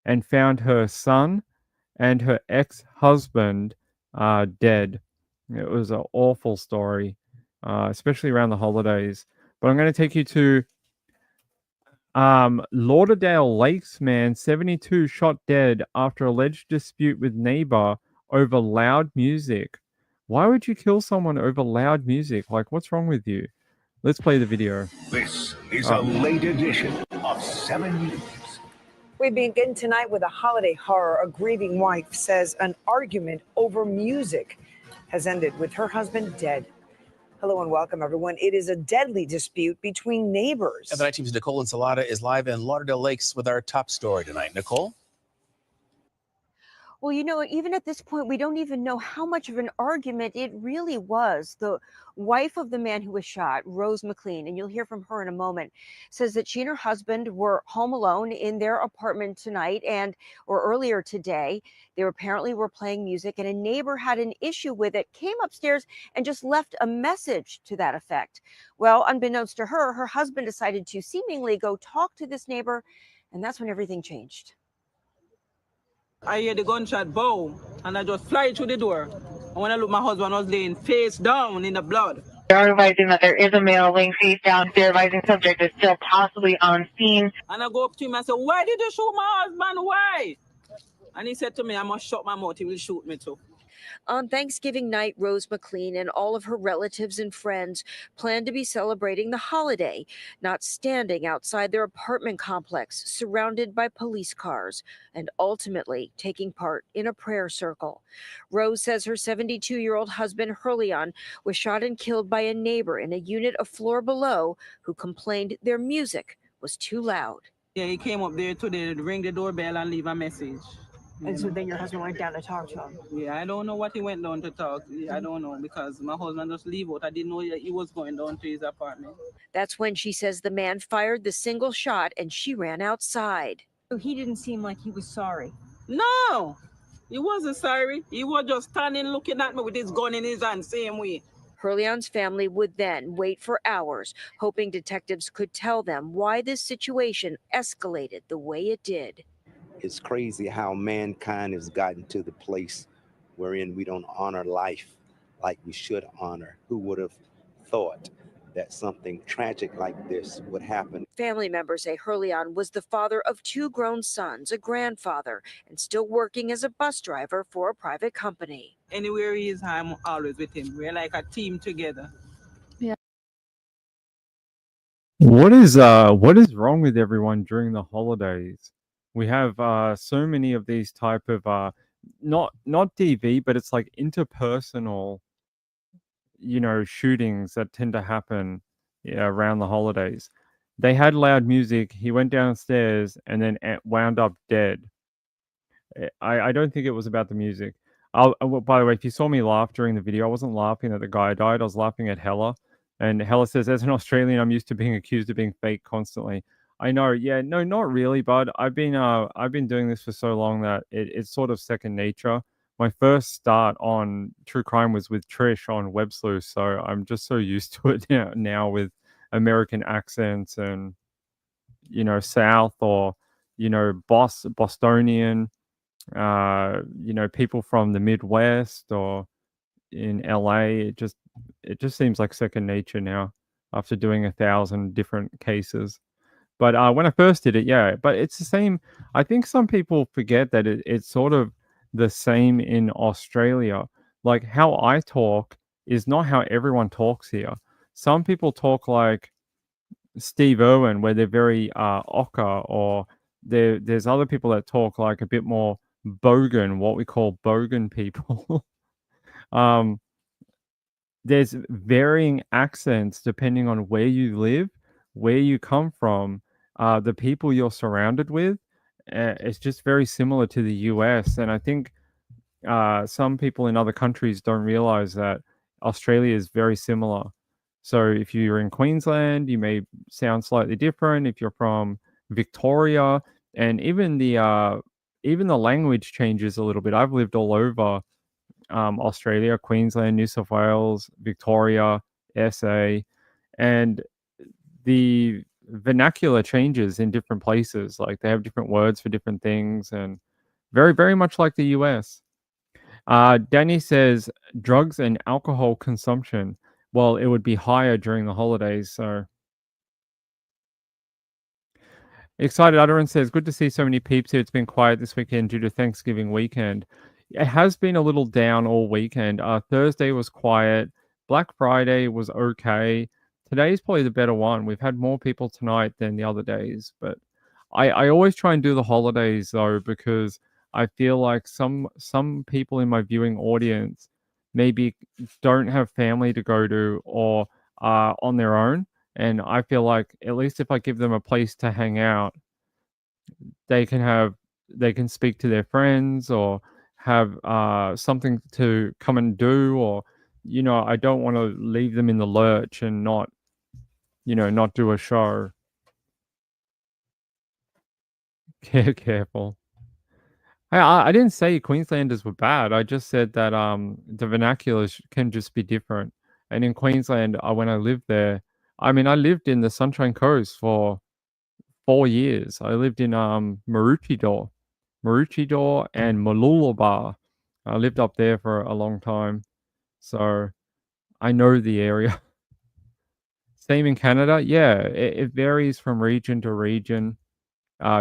and found her son and her ex-husband dead. It was an awful story. Especially around the holidays. But I'm going to take you to Lauderdale Lakes man, 72, shot dead after alleged dispute with neighbor over loud music. Why would you kill someone over loud music? Like, what's wrong with you? Let's play the video. This is a late edition of 7 News. We begin tonight with a holiday horror. A grieving wife says an argument over music has ended with her husband dead. Hello and welcome, everyone. It is a deadly dispute between neighbors. And the night team's Nicole Ensalada is live in Lauderdale Lakes with our top story tonight. Nicole? Well, you know, even at this point, we don't even know how much of an argument it really was. The wife of the man who was shot, Rose McLean, and you'll hear from her in a moment, says that she and her husband were home alone in their apartment tonight or earlier today. They apparently were playing music, and a neighbor had an issue with it, came upstairs and just left a message to that effect. Well, unbeknownst to her, her husband decided to seemingly go talk to this neighbor, and that's when everything changed. I hear the gunshot bow, and I just fly through the door. And when I look, my husband was laying face down in the blood. They are advising that there is a male laying face down. They're advising subject is still possibly on scene. And I go up to him and say, "Why did you shoot my husband? Why?" And he said to me, "I must shut my mouth. He will shoot me too." On Thanksgiving night, Rose McLean and all of her relatives and friends planned to be celebrating the holiday, not standing outside their apartment complex, surrounded by police cars, and ultimately taking part in a prayer circle. Rose says her 72-year-old husband, Hurlian, was shot and killed by a neighbor in a unit a floor below who complained their music was too loud. Yeah, he came up there today to ring the doorbell and leave a message. And so then your husband went down to talk to him? Yeah, I don't know what he went down to talk. I don't know, because my husband just leave out. I didn't know he was going down to his apartment. That's when she says the man fired the single shot and she ran outside. So he didn't seem like he was sorry. No, he wasn't sorry. He was just standing looking at me with his gun in his hand, same way. Hurlian's family would then wait for hours, hoping detectives could tell them why this situation escalated the way it did. It's crazy how mankind has gotten to the place wherein we don't honor life like we should honor. Who would have thought that something tragic like this would happen? Family members say Hurlian was the father of 2 grown sons, a grandfather, and still working as a bus driver for a private company. Anywhere he is, I'm always with him. We're like a team together. What is wrong with everyone during the holidays? We have so many of these type of not DV, but it's like interpersonal, shootings that tend to happen around the holidays. They had loud music. He went downstairs and then wound up dead. I don't think it was about the music. By the way, if you saw me laugh during the video, I wasn't laughing that the guy died. I was laughing at Hella. And Hella says, as an Australian, I'm used to being accused of being fake constantly. I know, yeah, no, not really, bud. I've been doing this for so long that it's sort of second nature. My first start on true crime was with Trish on Web Sleuth, so I'm just so used to it now with American accents and South or Bostonian, people from the Midwest or in LA. It just seems like second nature now after doing 1,000 different cases. But when I first did it, yeah, but it's the same. I think some people forget that it's sort of the same in Australia. Like how I talk is not how everyone talks here. Some people talk like Steve Irwin, where they're very ochre, or there's other people that talk like a bit more bogan, what we call bogan people. There's varying accents depending on where you live, where you come from, the people you're surrounded with. It's just very similar to the US. And I think some people in other countries don't realize that Australia is very similar. So if you're in Queensland, you may sound slightly different. If you're from Victoria, and even the language changes a little bit. I've lived all over Australia, Queensland, New South Wales, Victoria, SA, and the vernacular changes in different places. Like they have different words for different things, and very, very much like the US. Danny says drugs and alcohol consumption. Well, it would be higher during the holidays. So excited Utterance says, good to see so many peeps here. It's been quiet this weekend due to Thanksgiving weekend. It has been a little down all weekend. Thursday was quiet. Black Friday was okay. Today's probably the better one. We've had more people tonight than the other days, but I always try and do the holidays though, because I feel like some people in my viewing audience maybe don't have family to go to or are on their own. And I feel like at least if I give them a place to hang out, they can speak to their friends or have something to come and do, or I don't want to leave them in the lurch and not do a show. Careful. I didn't say Queenslanders were bad. I just said that the vernaculars can just be different. And in Queensland, when I lived there, I mean, I lived in the Sunshine Coast for 4 years. I lived in Maroochydore and Mooloolaba. I lived up there for a long time, so I know the area. Same in Canada. Yeah, it varies from region to region.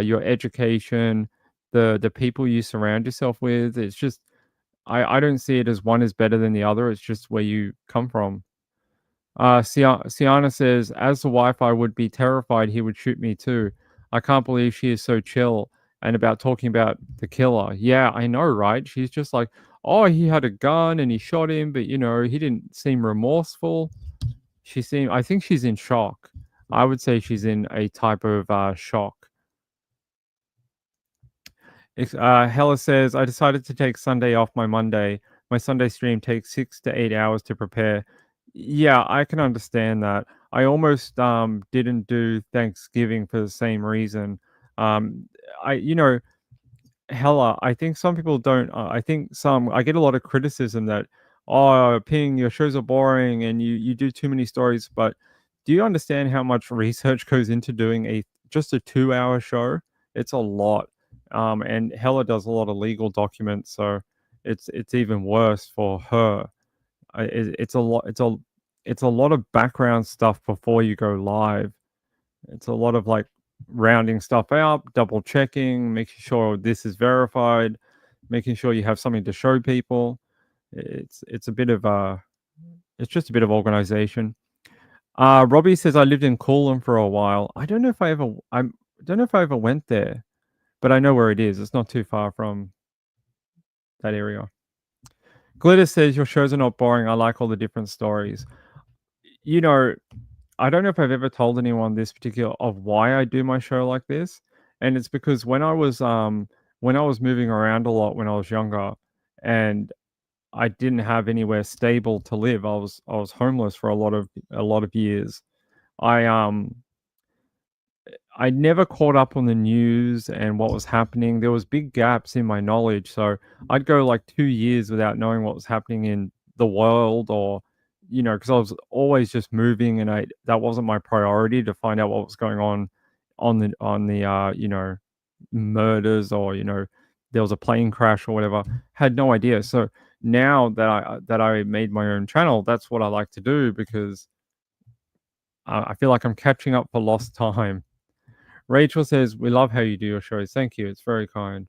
Your education, the people you surround yourself with. It's just I don't see it as one is better than the other. It's just where you come from. Siana says, as the wife, I would be terrified he would shoot me too. I can't believe she is so chill and about talking about the killer. Yeah, I know, right? She's just like, oh, he had a gun and he shot him, but he didn't seem remorseful. I think she's in shock. I would say she's in a type of shock. Hella says, I decided to take Sunday off my Monday. My Sunday stream takes 6 to 8 hours to prepare. Yeah, I can understand that. I almost didn't do Thanksgiving for the same reason. Hella, I think some people don't. I get a lot of criticism that, oh, Ping, your shows are boring and you do too many stories. But do you understand how much research goes into doing just a 2-hour show? It's a lot. And Hella does a lot of legal documents, so it's even worse for her. It's a lot. It's a lot of background stuff before you go live. It's a lot of like rounding stuff out, double checking, making sure this is verified, making sure you have something to show people. It's a bit of it's just a bit of organization. Robbie says I lived in Coolum for a while. I don't know if I ever went there, but I know where it is. It's not too far from that area. Glitter says your shows are not boring. I like all the different stories. I don't know if I've ever told anyone this particular of why I do my show like this, and it's because when I was moving around a lot when I was younger, and I didn't have anywhere stable to live. I was homeless for a lot of years. I never caught up on the news and what was happening. There was big gaps in my knowledge, so I'd go like 2 years without knowing what was happening in the world, or because I was always just moving, and that wasn't my priority to find out what was going on the murders, or there was a plane crash or whatever. Had no idea. So now that I made my own channel, that's what I like to do, because I feel like I'm catching up for lost time. Rachel says, we love how you do your shows. Thank you. It's very kind.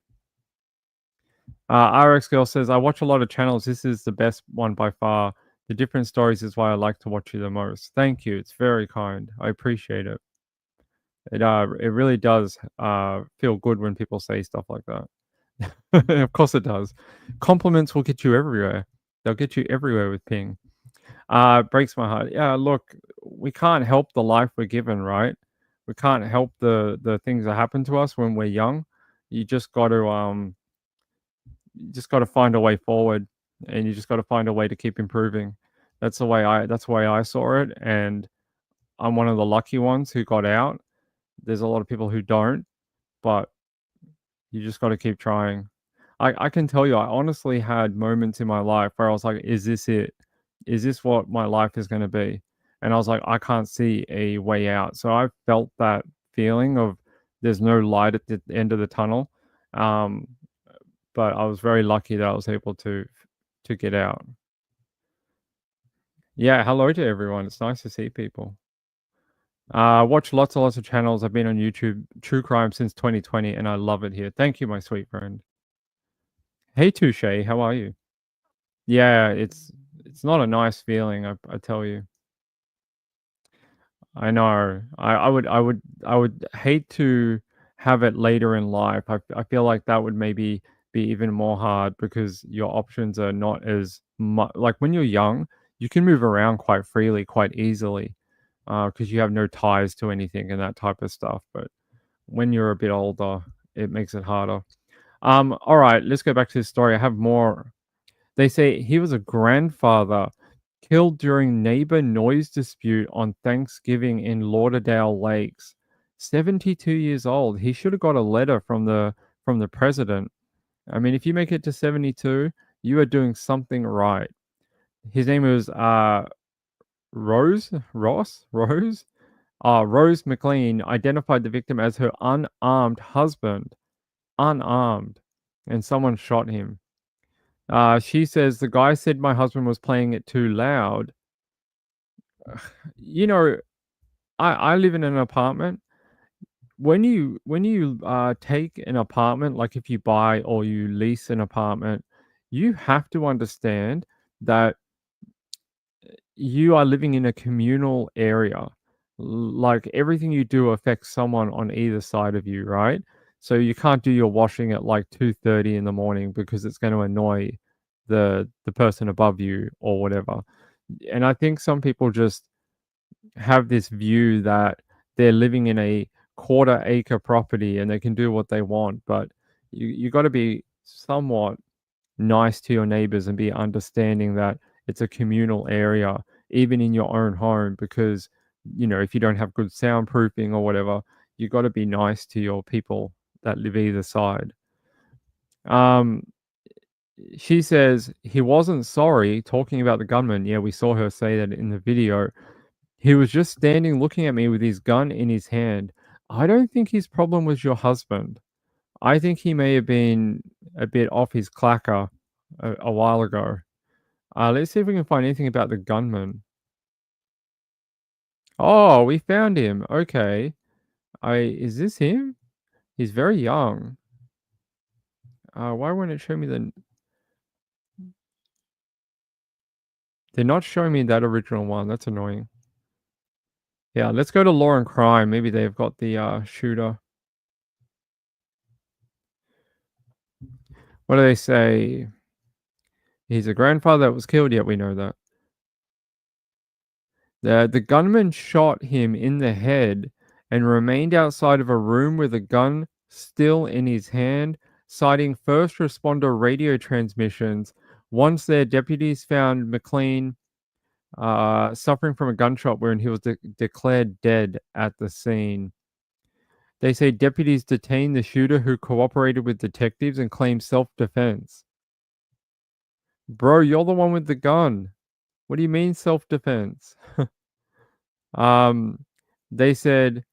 RX Girl says, I watch a lot of channels. This is the best one by far. The different stories is why I like to watch you the most. Thank you. It's very kind. I appreciate it. It really does feel good when people say stuff like that. Of course it does. Compliments will get you everywhere. They'll get you everywhere with Ping. Breaks my heart. Yeah, look, we can't help the life we're given, right? We can't help the things that happen to us when we're young. You just got to find a way forward, and you just got to find a way to keep improving. That's the way I saw it, and I'm one of the lucky ones who got out. There's a lot of people who don't, but you just got to keep trying. I can tell you, I honestly had moments in my life where I was like, is this it? Is this what my life is going to be? And I was like, I can't see a way out. So I felt that feeling of there's no light at the end of the tunnel. But I was very lucky that I was able to get out. Yeah, hello to everyone. It's nice to see people. Watch lots and lots of channels. I've been on YouTube True Crime since 2020, and I love it here. Thank you, my sweet friend. Hey, Touche, how are you? Yeah, it's not a nice feeling, I tell you. I know. I would hate to have it later in life. I feel like that would maybe be even more hard because your options are not as much. Like when you're young, you can move around quite freely, quite easily, because you have no ties to anything and that type of stuff. But when you're a bit older, it makes it harder. All right, let's go back to the story. I have more. They say he was a grandfather killed during neighbor noise dispute on Thanksgiving in Lauderdale Lakes. 72 years old. He should have got a letter from the president. I mean, if you make it to 72, you are doing something right. His name was Rose McLean identified the victim as her unarmed husband. Unarmed. And someone shot him. She says the guy said my husband was playing it too loud. You know, I live in an apartment. When you take an apartment, like if you buy or you lease an apartment, you have to understand that you are living in a communal area. Like everything you do affects someone on either side of you, right? So you can't do your washing at like 2:30 in the morning because it's going to annoy the person above you or whatever. And I think some people just have this view that they're living in a quarter acre property and they can do what they want, but you got to be somewhat nice to your neighbors and be understanding that it's a communal area, even in your own home, because if you don't have good soundproofing or whatever, you got to be nice to your people that live either side. She says he wasn't sorry, talking about the gunman. Yeah, we saw her say that in the video. He was just standing looking at me with his gun in his hand. I don't think his problem was your husband. I think he may have been a bit off his clacker a while ago. Let's see if we can find anything about the gunman. Oh, we found him. Okay. Is this him? He's very young. Why won't it show me the... They're not showing me that original one. That's annoying. Yeah, let's go to Law and Crime. Maybe they've got the shooter. What do they say? He's a grandfather that was killed. Yet we know that. The gunman shot him in the head and remained outside of a room with a gun still in his hand, citing first responder radio transmissions. Once their deputies found McLean suffering from a gunshot wound, he was declared dead at the scene. They say deputies detained the shooter, who cooperated with detectives and claimed self-defense. Bro, you're the one with the gun. What do you mean self-defense? They said,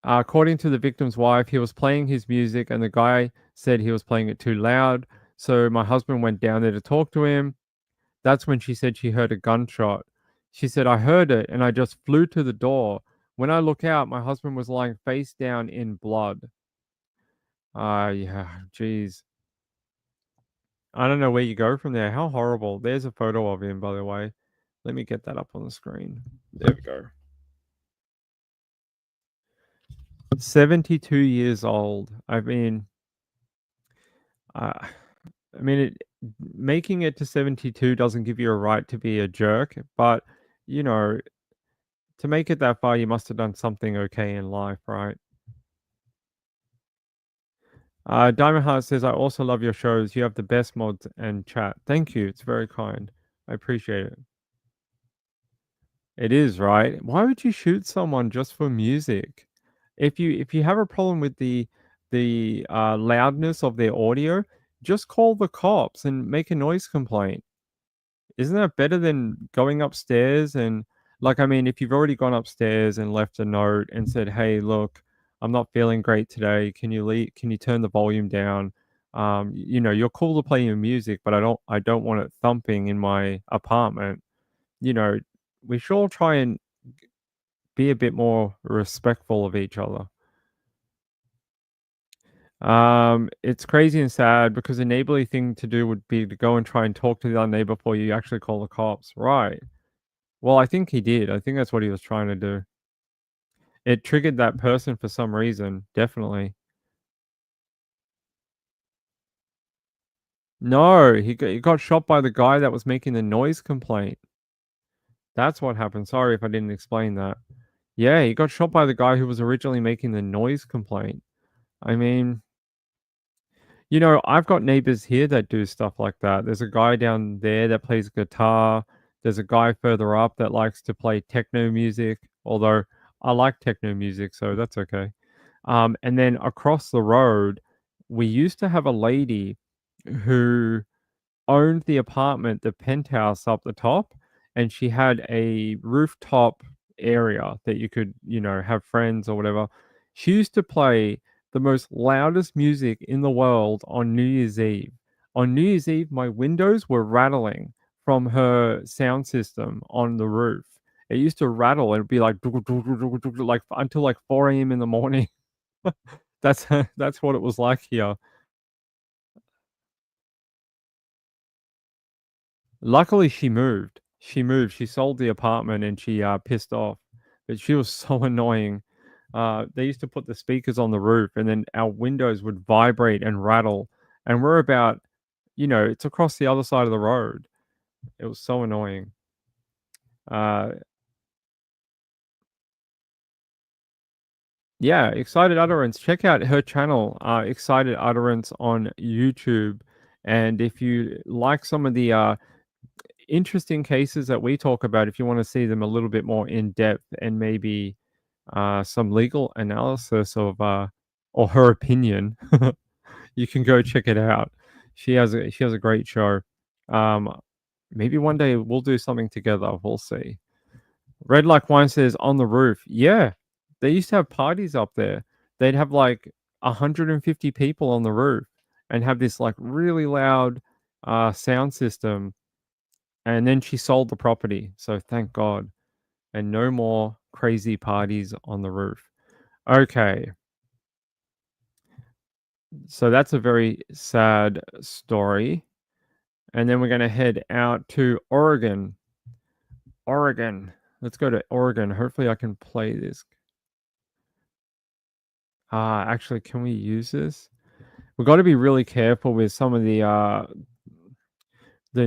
according to the victim's wife, he was playing his music and the guy said he was playing it too loud. So my husband went down there to talk to him. That's when she said she heard a gunshot. She said, I heard it and I just flew to the door. When I look out, my husband was lying face down in blood. Yeah, geez. I don't know where you go from there. How horrible. There's a photo of him, by the way. Let me get that up on the screen. There we go. 72 years old. I mean, making it to 72 doesn't give you a right to be a jerk, but, to make it that far, you must have done something okay in life, right? Diamond Heart says, I also love your shows. You have the best mods and chat. Thank you. It's very kind. I appreciate it. It is, right? Why would you shoot someone just for music? If you have a problem with the loudness of their audio, just call the cops and make a noise complaint. Isn't that better than going upstairs and if you've already gone upstairs and left a note and said, hey, look, I'm not feeling great today. Can you turn the volume down? You're cool to play your music, but I don't want it thumping in my apartment. We should all try and be a bit more respectful of each other. It's crazy and sad because the neighborly thing to do would be to go and try and talk to the other neighbor before you actually call the cops. Right. Well, I think he did. I think that's what he was trying to do. it triggered that person for some reason, definitely. No, he got shot by the guy that was making the noise complaint. That's what happened. Sorry if I didn't explain that. Yeah, he got shot by the guy who was originally making the noise complaint. I mean, you know, I've got neighbors here that do stuff like that. There's a guy down there that plays guitar. There's a guy further up that likes to play techno music, although I like techno music, so that's okay. And then across the road, we used to have a lady who owned the apartment, the penthouse up the top, and she had a rooftop area that you could, you know, have friends or whatever. She used to play the most loudest music in the world on New Year's Eve. On New Year's Eve, my windows were rattling from her sound system on the roof. It used to rattle and it'd be like like until like 4 a.m. in the morning. That's that's what it was like here. Luckily, she moved. She moved. She sold the apartment and she pissed off. But she was so annoying. They used to put the speakers on the roof, and then our windows would vibrate and rattle. And we're about, you know, it's across the other side of the road. It was so annoying. Yeah, Excited Utterance. Check out her channel, Excited Utterance on YouTube. And if you like some of the interesting cases that we talk about, if you want to see them a little bit more in depth and maybe some legal analysis of or her opinion, you can go check it out. She has a great show. Maybe one day we'll do something together. We'll see. Red Like Wine says on the roof. Yeah, they used to have parties up there. They'd have like 150 people on the roof and have this like really loud sound system. And then she sold the property. So thank God. And no more crazy parties on the roof. Okay. So that's a very sad story. And then we're going to head out to Oregon. Oregon. Let's go to Oregon. Hopefully I can play this. Actually, can we use this? We've got to be really careful with some of the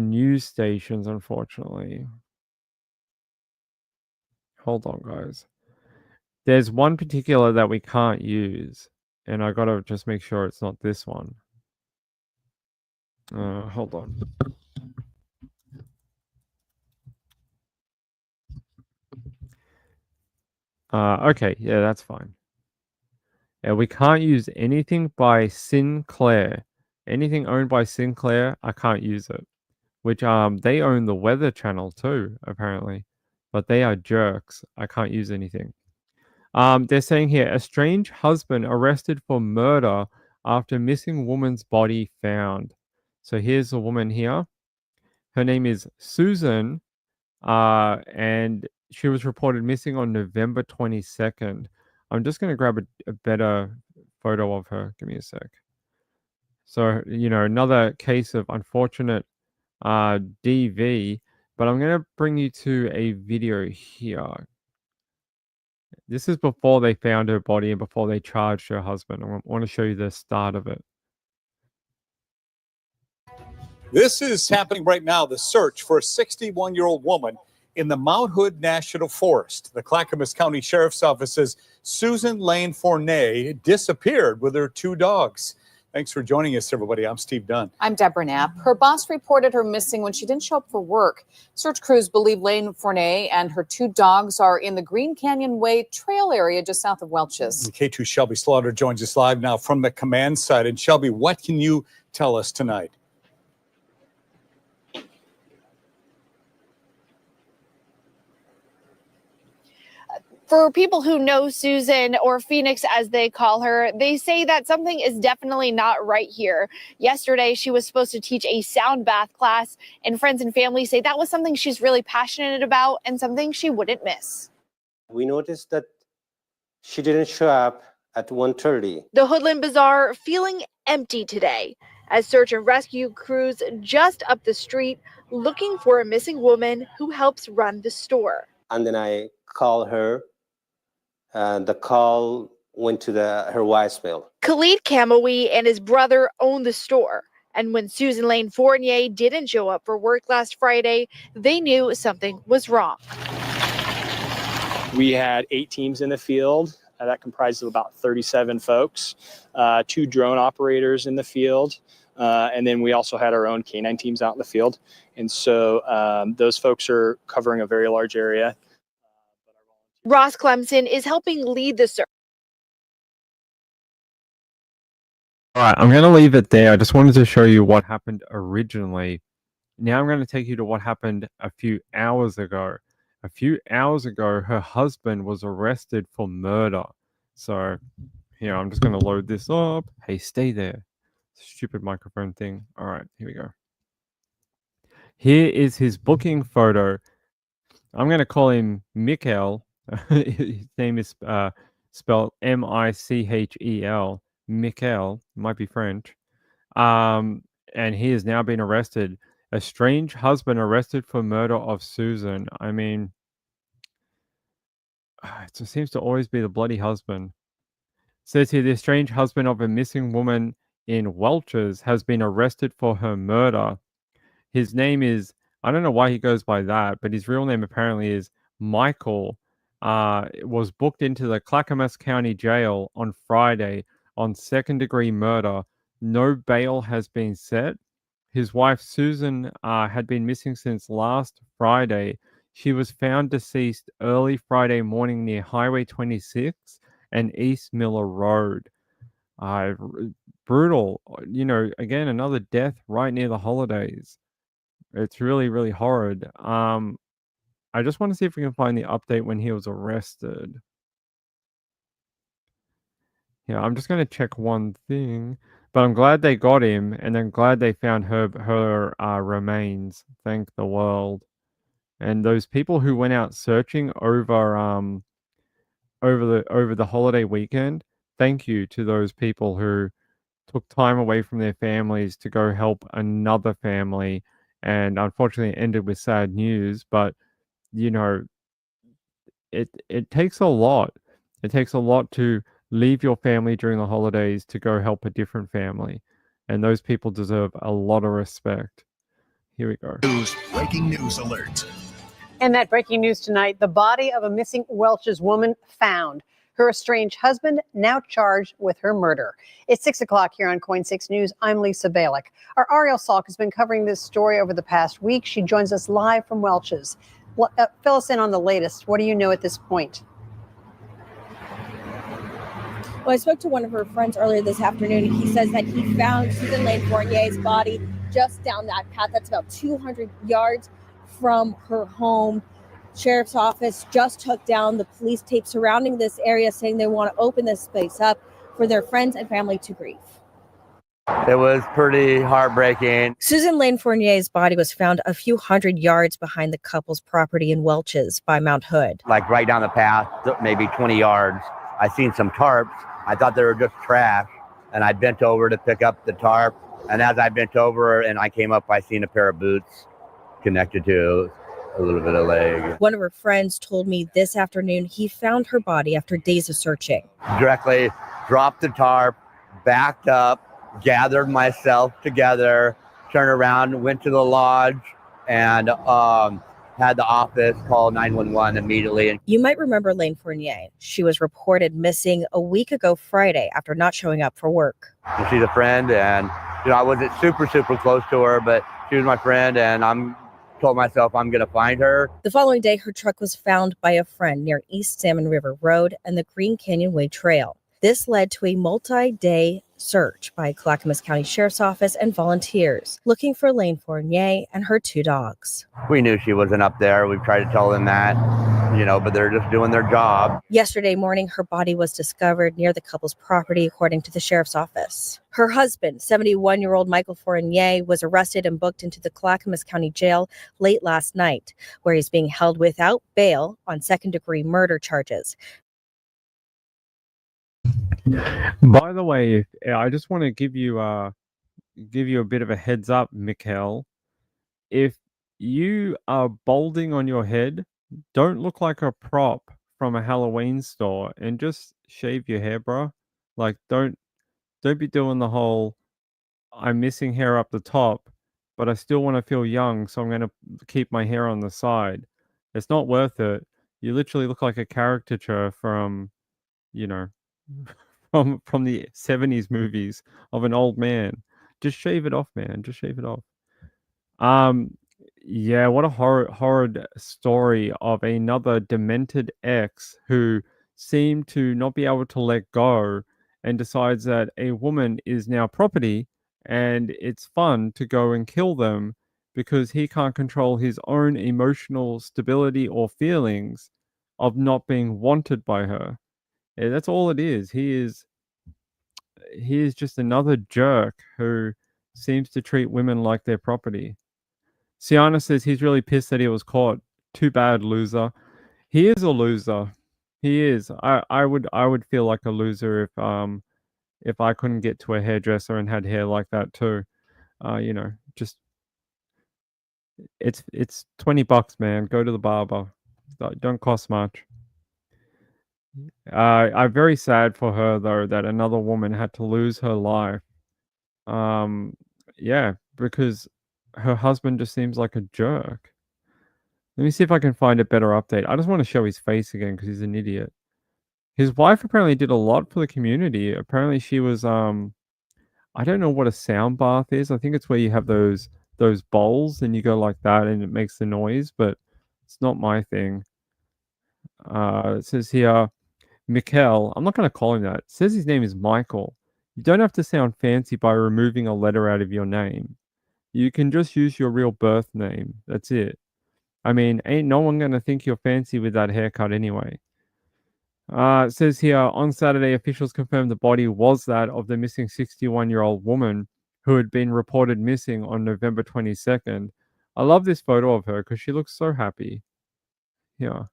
news stations, unfortunately. Hold on, guys. There's one particular that we can't use, and I got to just make sure it's not this one. Hold on. Okay, yeah, that's fine. Yeah, we can't use anything by Sinclair. Anything owned by Sinclair, I can't use it. Which they own the Weather Channel too, apparently. But they are jerks. I can't use anything. They're saying here, a strange husband arrested for murder after missing woman's body found. So here's a woman here. Her name is Susan, and she was reported missing on November 22nd. I'm just going to grab a better photo of her. Give me a sec. So, you know, another case of unfortunate DV, but I'm going to bring you to a video here. This is before they found her body and before they charged her husband. I want to show you the start of it. This is happening right now, the search for a 61-year-old woman in the Mount Hood National Forest. The Clackamas County Sheriff's Office says Susan Lane Fournay disappeared with her 2 dogs. Thanks for joining us, everybody. I'm Steve Dunn. I'm Deborah Knapp. Her boss reported her missing when she didn't show up for work. Search crews believe Lane Fournay and her 2 dogs are in the Green Canyon Way trail area just south of Welch's. K2 Shelby Slaughter joins us live now from the command site. And Shelby, what can you tell us tonight? For people who know Susan, or Phoenix as they call her, they say that something is definitely not right here. Yesterday, she was supposed to teach a sound bath class, and friends and family say that was something she's really passionate about and something she wouldn't miss. We noticed that she didn't show up at 1:30. The Hoodland Bazaar feeling empty today as search and rescue crews just up the street looking for a missing woman who helps run the store. And then I called her and the call went to her voicemail. Khalid Kamawi and his brother own the store. And when Susan Lane Fournier didn't show up for work last Friday, they knew something was wrong. We had 8 teams in the field. That comprised of about 37 folks, 2 drone operators in the field, and then we also had our own canine teams out in the field. And so those folks are covering a very large area. Ross Clemson is helping lead the search. All right, I'm going to leave it there. I just wanted to show you what happened originally. Now I'm going to take you to what happened a few hours ago. A few hours ago, her husband was arrested for murder. So, here, I'm just going to load this up. Hey, stay there. Stupid microphone thing. All right, here we go. Here is his booking photo. I'm going to call him Michael. His name is spelled Michel. Michael, might be French. And he has now been arrested. A strange husband arrested for murder of Susan. I mean, it just seems to always be the bloody husband. It says here, the strange husband of a missing woman in Welch's has been arrested for her murder. His name is, I don't know why he goes by that, but his real name apparently is Michael. Was booked into the Clackamas County Jail on Friday on second-degree murder. No bail has been set. His wife, Susan, had been missing since last Friday. She was found deceased early Friday morning near Highway 26 and East Miller Road. Brutal. You know, again, another death right near the holidays. It's really, really horrid. I just want to see if we can find the update when he was arrested. Yeah, I'm just going to check one thing. But I'm glad they got him, and I'm glad they found her remains. Thank the world. And those people who went out searching over the holiday weekend, thank you to those people who took time away from their families to go help another family, and unfortunately it ended with sad news. But you know, it takes a lot. It takes a lot to leave your family during the holidays to go help a different family. And those people deserve a lot of respect. Here we go. Breaking news alert. And that breaking news tonight, the body of a missing Welch's woman found. Her estranged husband now charged with her murder. It's 6 o'clock here on Coin 6 News. I'm Lisa Balick. Our Ariel Salk has been covering this story over the past week. She joins us live from Welch's. Fill us in on the latest. What do you know at this point? Well, I spoke to one of her friends earlier this afternoon. He says that he found Susan Lane Fournier's body just down that path. That's about 200 yards from her home. Sheriff's office just took down the police tape surrounding this area, saying they want to open this space up for their friends and family to grieve. It was pretty heartbreaking. Susan Lane Fournier's body was found a few hundred yards behind the couple's property in Welch's by Mount Hood. Like right down the path, maybe 20 yards. I seen some tarps. I thought they were just trash, and I bent over to pick up the tarp. And as I bent over and I came up, I seen a pair of boots connected to a little bit of leg. One of her friends told me this afternoon he found her body after days of searching. Directly dropped the tarp, backed up, gathered myself together, turned around, went to the lodge, and had the office call 911 immediately. You might remember Lane Fournier. She was reported missing a week ago Friday after not showing up for work. She's a friend, and I wasn't super close to her, but she was my friend, and I'm told myself I'm going to find her. The following day, her truck was found by a friend near East Salmon River Road and the Green Canyon Way Trail. This led to a multi-day search by Clackamas County Sheriff's Office and volunteers looking for Lane Fournier and her 2 dogs. We knew she wasn't up there. We've tried to tell them that, but they're just doing their job. Yesterday morning, her body was discovered near the couple's property, according to the Sheriff's Office. Her husband, 71-year-old Michael Fournier, was arrested and booked into the Clackamas County Jail late last night, where he's being held without bail on second-degree murder charges. By the way, I just want to give you a bit of a heads up, Michael. If you are balding on your head, don't look like a prop from a Halloween store and just shave your hair, bro. Like, don't be doing the whole I'm missing hair up the top, but I still want to feel young, so I'm going to keep my hair on the side. It's not worth it. You literally look like a caricature from, you know, from the 70s movies of an old man. Just shave it off, man. Just shave it off. Um, yeah, what a horrid story of another demented ex who seemed to not be able to let go and decides that a woman is now property and it's fun to go and kill them because he can't control his own emotional stability or feelings of not being wanted by her. Yeah, that's all it is. He is just another jerk who seems to treat women like their property. Siana says he's really pissed that he was caught. Too bad, loser. He is a loser. He is. I would feel like a loser if I couldn't get to a hairdresser and had hair like that too. You know, just it's $20, man. Go to the barber. Don't cost much. I'm very sad for her though that another woman had to lose her life. Yeah, because her husband just seems like a jerk. Let me see if I can find a better update. I just want to show his face again because he's an idiot. His wife apparently did a lot for the community. Apparently she was I don't know what a sound bath is. I think it's where you have those bowls and you go like that and it makes the noise, but it's not my thing. It says here, Mikkel, I'm not going to call him that. It says his name is Michael. You don't have to sound fancy by removing a letter out of your name. You can just use your real birth name. That's it. I mean, ain't no one going to think you're fancy with that haircut anyway. It says here, on Saturday, officials confirmed the body was that of the missing 61-year-old woman who had been reported missing on November 22nd. I love this photo of her because she looks so happy. Yeah.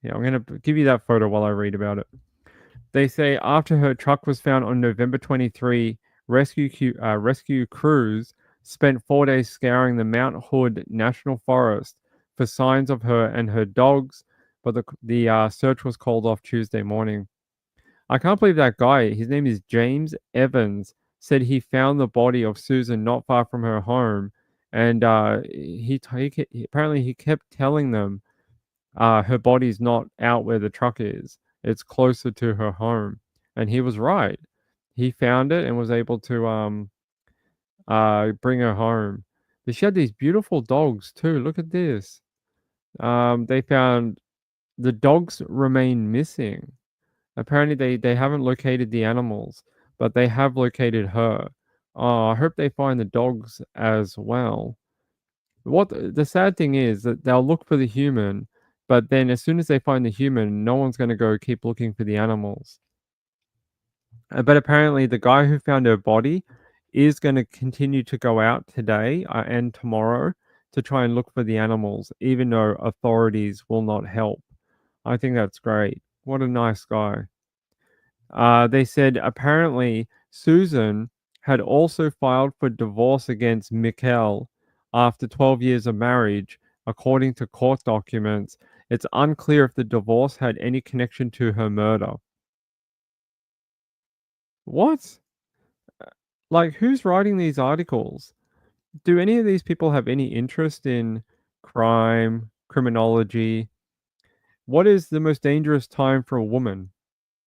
Yeah, I'm going to give you that photo while I read about it. They say after her truck was found on November 23, rescue crews spent 4 days scouring the Mount Hood National Forest for signs of her and her dogs, but the search was called off Tuesday morning. I can't believe that guy, his name is James Evans, said he found the body of Susan not far from her home, and apparently he kept telling them her body's not out where the truck is. It's closer to her home. And he was right. He found it and was able to bring her home. But she had these beautiful dogs too. Look at this. They found the dogs remain missing. Apparently they haven't located the animals, but they have located her. Oh, I hope they find the dogs as well. What the sad thing is that they'll look for the human, but then as soon as they find the human, no one's going to go keep looking for the animals. But apparently the guy who found her body is going to continue to go out today and tomorrow to try and look for the animals, even though authorities will not help. I think that's great. What a nice guy. They said apparently Susan had also filed for divorce against Mikkel after 12 years of marriage, according to court documents. It's unclear if the divorce had any connection to her murder. What? Like, who's writing these articles? Do any of these people have any interest in crime, criminology? What is the most dangerous time for a woman?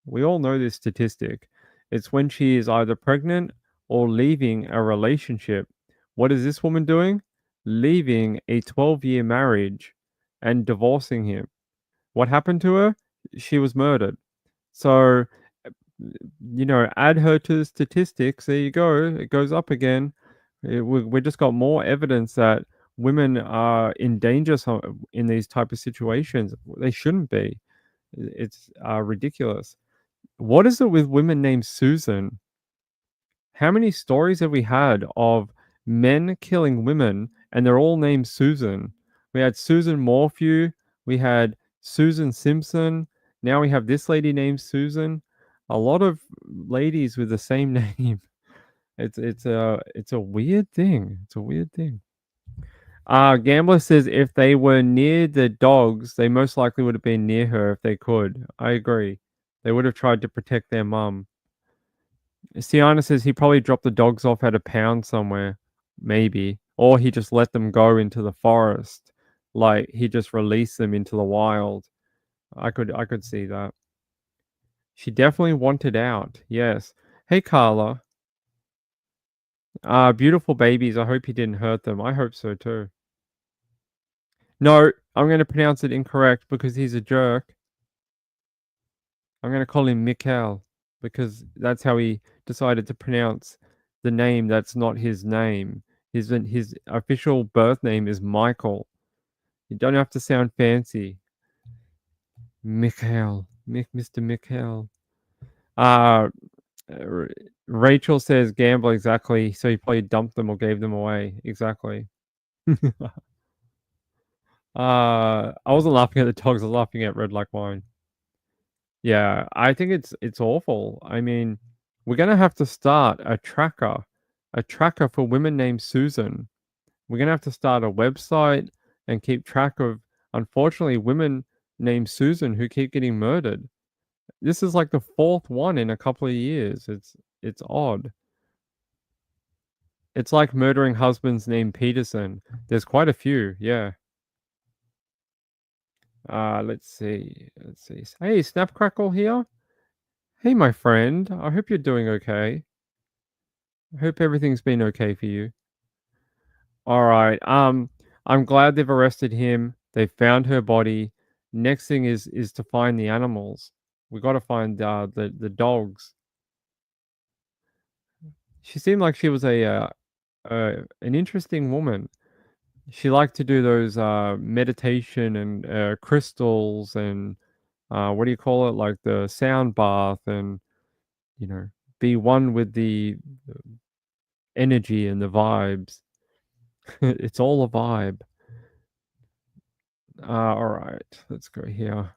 We all know this statistic. It's when she is either pregnant or leaving a relationship. What is this woman doing? Leaving a 12-year marriage and divorcing him. What happened to her? She was murdered. So, you know, add her to the statistics. There you go. It goes up again. We just got more evidence that women are in danger in these type of situations. They shouldn't be. It's ridiculous. What is it with women named Susan? How many stories have we had of men killing women and they're all named Susan? We had Susan Morphew. We had Susan Simpson. Now we have this lady named Susan. A lot of ladies with the same name. It's a weird thing. It's a weird thing. Gambler says if they were near the dogs, they most likely would have been near her if they could. I agree. They would have tried to protect their mum. Sienna says he probably dropped the dogs off at a pound somewhere. Maybe. Or he just let them go into the forest. Like, he just released them into the wild. I could see that. She definitely wanted out. Yes. Hey, Carla. Beautiful babies. I hope he didn't hurt them. I hope so too. No, I'm going to pronounce it incorrect because he's a jerk. I'm going to call him Mikhail because that's how he decided to pronounce the name that's not his name. His official birth name is Michael. You don't have to sound fancy. Mikhail. Mr. Mikhail. Rachel says gamble exactly, so he probably dumped them or gave them away. Exactly. I wasn't laughing at the dogs, I was laughing at red like wine. Yeah, I think it's awful. I mean, we're gonna have to start a tracker for women named Susan. We're gonna have to start a website and keep track of, unfortunately, women named Susan who keep getting murdered. This is like the 4th one in a couple of years. It's odd. It's like murdering husbands named Peterson. There's quite a few, yeah. Let's see. Hey, Snapcrackle here. Hey, my friend. I hope you're doing okay. I hope everything's been okay for you. All right. I'm glad they've arrested him. They found her body. Next thing is to find the animals. We got to find the dogs. She seemed like she was an interesting woman. She liked to do those meditation and crystals and what do you call it, like the sound bath, and be one with the energy and the vibes. It's all a vibe. All right, let's go here.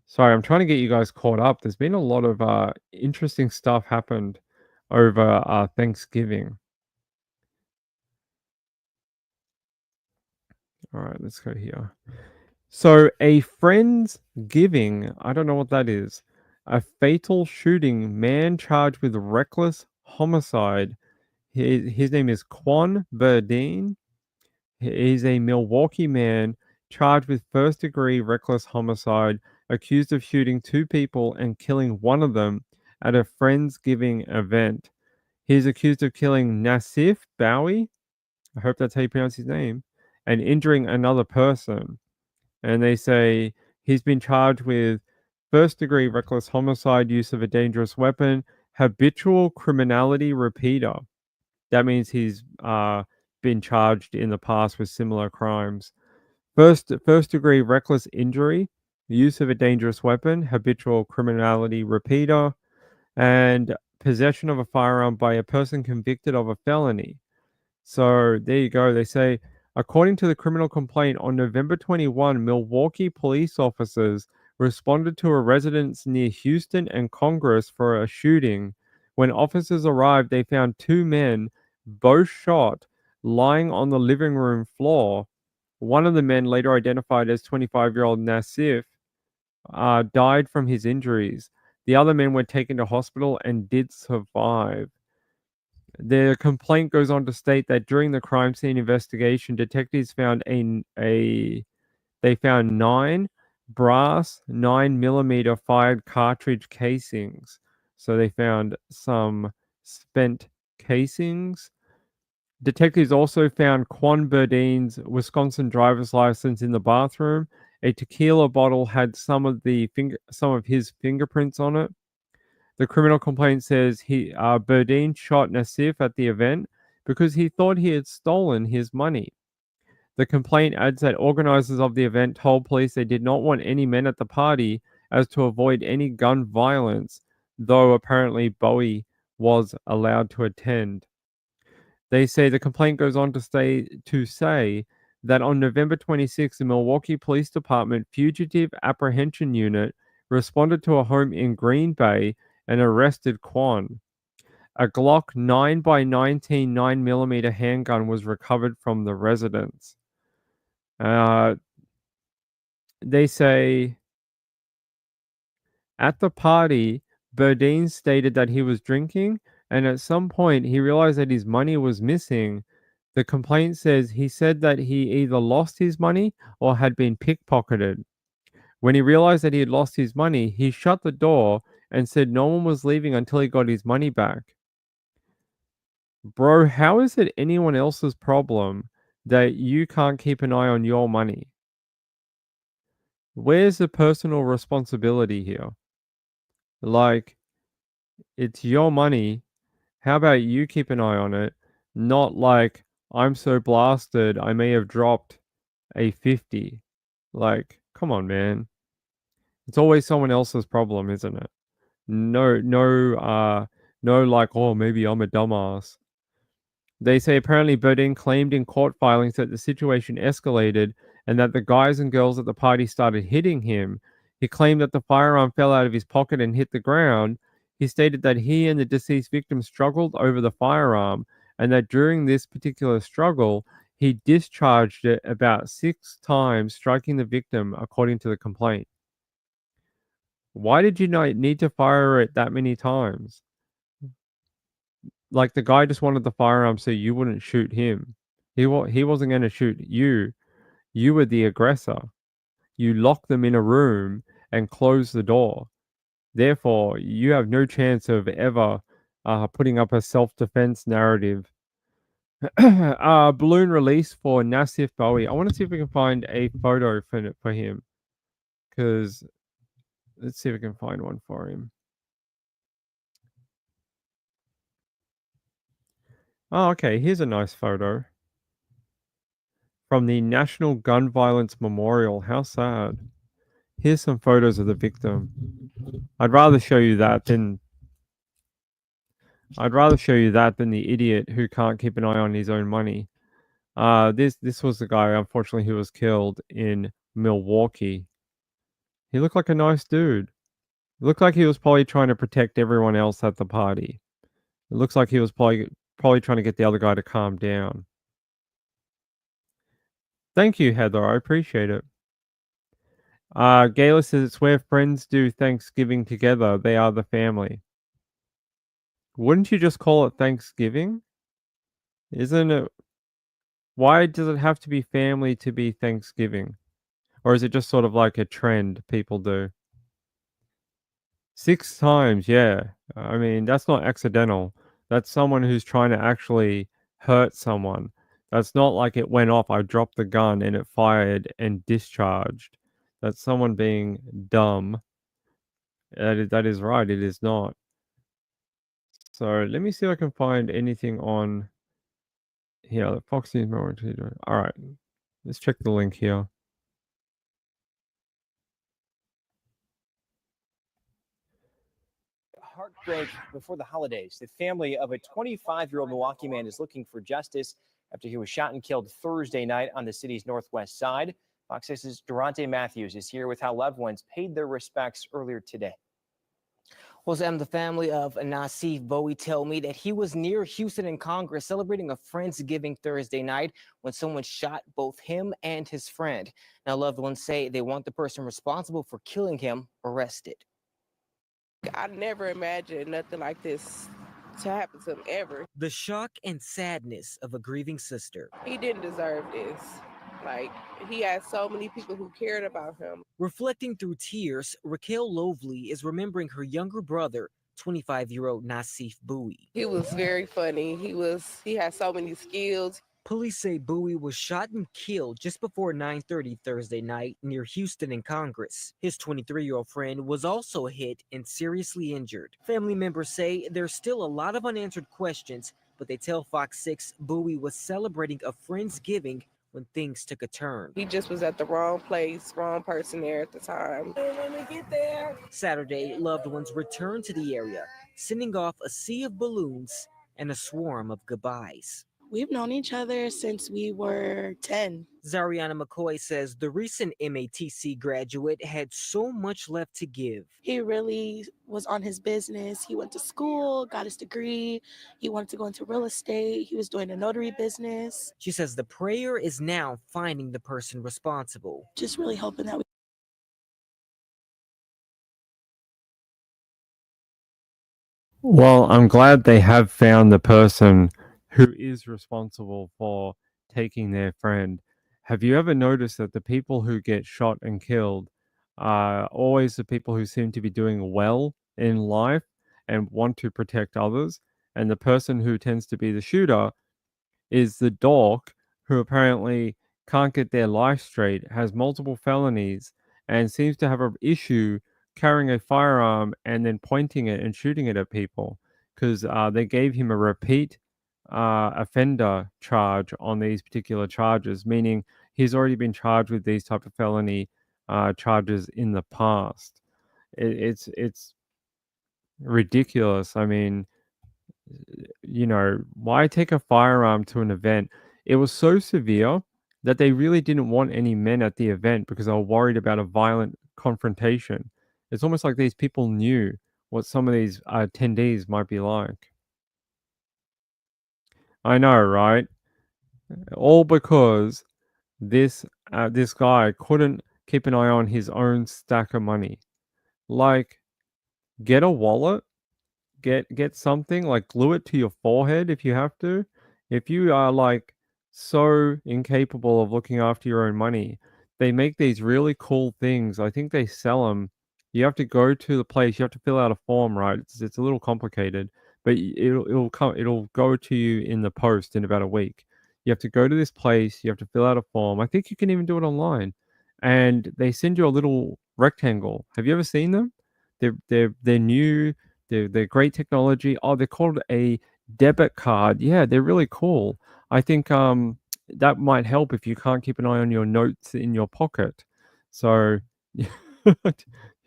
Sorry, I'm trying to get you guys caught up. There's been a lot of interesting stuff happened over Thanksgiving. All right, let's go here. So a Friendsgiving, I don't know what that is. A fatal shooting, man charged with reckless homicide. His name is Quan Burdine. He's a Milwaukee man charged with first-degree reckless homicide, accused of shooting 2 people and killing one of them at a Friendsgiving event. He's accused of killing Nassif Bowie, I hope that's how you pronounce his name, and injuring another person. And they say he's been charged with first-degree reckless homicide, use of a dangerous weapon, habitual criminality repeater. That means he's been charged in the past with similar crimes. First-degree reckless injury, use of a dangerous weapon, habitual criminality repeater, and possession of a firearm by a person convicted of a felony. So there you go. They say, according to the criminal complaint, on November 21, Milwaukee police officers responded to a residence near Houston and Congress for a shooting. When officers arrived, they found 2 men, both shot, lying on the living room floor. One of the men, later identified as 25-year-old Nassif, died from his injuries. The other men were taken to hospital and did survive. The complaint goes on to state that during the crime scene investigation, detectives found they found 9 brass 9mm fired cartridge casings. So they found some spent casings. Detectives also found Quan Burdine's Wisconsin driver's license in the bathroom. A tequila bottle had some of his fingerprints on it. The criminal complaint says Burdine shot Nassif at the event because he thought he had stolen his money. The complaint adds that organizers of the event told police they did not want any men at the party as to avoid any gun violence, though apparently Bowie was allowed to attend. They say the complaint goes on to say that on November 26, the Milwaukee Police Department Fugitive Apprehension Unit responded to a home in Green Bay and arrested Quan. A Glock 9x19 9mm handgun was recovered from the residence. They say at the party, Burdine stated that he was drinking, and at some point he realized that his money was missing. The complaint says he said that he either lost his money or had been pickpocketed. When he realized that he had lost his money, he shut the door and said no one was leaving until he got his money back. Bro, how is it anyone else's problem that you can't keep an eye on your money? Where's the personal responsibility here? Like, it's your money. How about you keep an eye on it? Not like, I'm so blasted, I may have dropped a 50. Like, come on, man. It's always someone else's problem, isn't it? No, like, oh, maybe I'm a dumbass. They say apparently Bodine claimed in court filings that the situation escalated and that the guys and girls at the party started hitting him. He claimed that the firearm fell out of his pocket and hit the ground. He stated that he and the deceased victim struggled over the firearm and that during this particular struggle, he discharged it about 6 times, striking the victim, according to the complaint. Why did you not need to fire it that many times? Like, the guy just wanted the firearm so you wouldn't shoot him. He wasn't going to shoot you. You were the aggressor. You locked them in a room and closed the door. Therefore, you have no chance of ever putting up a self-defense narrative. Balloon release for Nassif Bowie. I want to see if we can find a photo for him. Because let's see if we can find one for him. Oh, okay. Here's a nice photo from the National Gun Violence Memorial. How sad. Here's some photos of the victim. I'd rather show you that than the idiot who can't keep an eye on his own money. This was the guy, unfortunately, who was killed in Milwaukee. He looked like a nice dude. It looked like he was probably trying to protect everyone else at the party. It looks like he was probably trying to get the other guy to calm down. Thank you, Heather. I appreciate it. Gayla says it's where friends do Thanksgiving together. They are the family. Wouldn't you just call it Thanksgiving? Isn't it? Why does it have to be family to be Thanksgiving? Or is it just sort of like a trend people do? 6 times, yeah. I mean, that's not accidental. That's someone who's trying to actually hurt someone. That's not like it went off, I dropped the gun and it fired and discharged. That's someone being dumb. That is right, it is not. So let me see if I can find anything on here. Fox News. All right, let's check the link here. Heartbreak before the holidays. The family of a 25-year-old Milwaukee man is looking for justice after he was shot and killed Thursday night on the city's northwest side. Fox 6's Durante Matthews is here with how loved ones paid their respects earlier today. Well, Sam, the family of Nassif Bowie tell me that he was near Houston in Congress celebrating a Friendsgiving Thursday night when someone shot both him and his friend. Now, loved ones say they want the person responsible for killing him arrested. I never imagined nothing like this to happen to him ever. The shock and sadness of a grieving sister. He didn't deserve this. Like, he had so many people who cared about him. Reflecting through tears, Raquel Lovely is remembering her younger brother, 25-year-old Nassif Bowie. He was very funny. He had so many skills. Police say Bowie was shot and killed just before 9:30 Thursday night near Houston and Congress. His 23-year-old friend was also hit and seriously injured. Family members say there's still a lot of unanswered questions, but they tell Fox 6 Bowie was celebrating a Friendsgiving when things took a turn. He just was at the wrong place, wrong person there at the time. When we get there. Saturday, loved ones returned to the area, sending off a sea of balloons and a swarm of goodbyes. We've known each other since we were 10. Zariana McCoy says the recent MATC graduate had so much left to give. He really was on his business. He went to school, got his degree. He wanted to go into real estate. He was doing a notary business. She says the prayer is now finding the person responsible. Just really hoping that we Well, I'm glad they have found the person who is responsible for taking their friend. Have you ever noticed that the people who get shot and killed are always the people who seem to be doing well in life and want to protect others? And the person who tends to be the shooter is the dork who apparently can't get their life straight, has multiple felonies, and seems to have an issue carrying a firearm and then pointing it and shooting it at people because they gave him a repeat offender charge on these particular charges, meaning he's already been charged with these type of felony charges in the past. It's ridiculous. I mean, why take a firearm to an event? It was so severe that they really didn't want any men at the event because they were worried about a violent confrontation. It's almost like these people knew what some of these attendees might be like. I know, right? All because this guy couldn't keep an eye on his own stack of money. Like, get a wallet, get something, like glue it to your forehead if you have to. If you are like so incapable of looking after your own money, they make these really cool things. I think they sell them. You have to go to the place, you have to fill out a form, right? It's a little complicated, but it'll go to you in the post in about a week. You have to go to this place, you have to fill out a form. I think you can even do it online. And they send you a little rectangle. Have you ever seen them? They're new. They're great technology. Oh, they're called a debit card. Yeah, they're really cool. I think that might help if you can't keep an eye on your notes in your pocket. So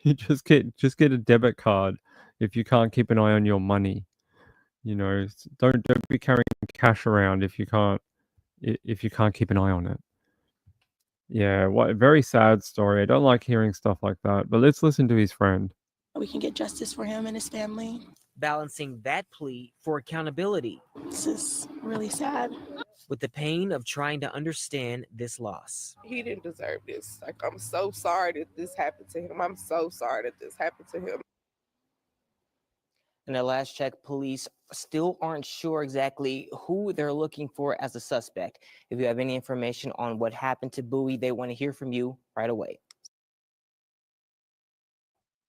you just get a debit card if you can't keep an eye on your money. Don't be carrying cash around if you can't keep an eye on it. Yeah, what a very sad story. I don't like hearing stuff like that. But let's listen to his friend. we can get justice for him and his family. Balancing that plea for accountability. This is really sad. With the pain of trying to understand this loss. He didn't deserve this. Like, I'm so sorry that this happened to him. I'm so sorry that this happened to him. And at last check, police still aren't sure exactly who they're looking for as a suspect. If you have any information on what happened to Bowie, they want to hear from you right away.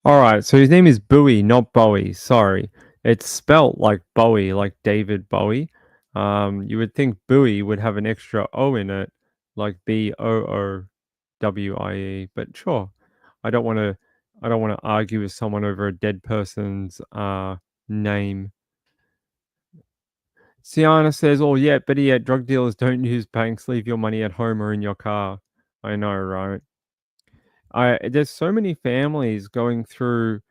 All right, so his name is Bowie, not Bowie. Sorry, it's spelt like Bowie, like David Bowie. You would think Bowie would have an extra O in it, like Boowie, but sure. I don't want to argue with someone over a dead person's name. Sienna says, "Oh yeah, better yet, drug dealers don't use banks. Leave your money at home or in your car." I know, right? There's so many families going through,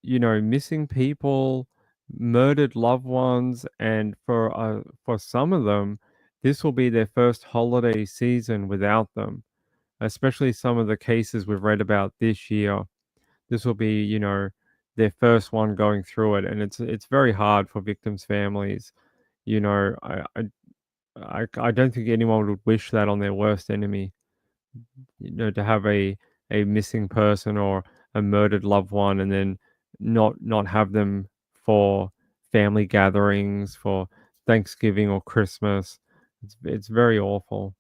missing people, murdered loved ones, and for some of them, this will be their first holiday season without them. Especially some of the cases we've read about this year. This will be, their first one going through it, and it's very hard for victims' families. I don't think anyone would wish that on their worst enemy. To have a missing person or a murdered loved one, and then not have them for family gatherings, for Thanksgiving or Christmas. It's very awful.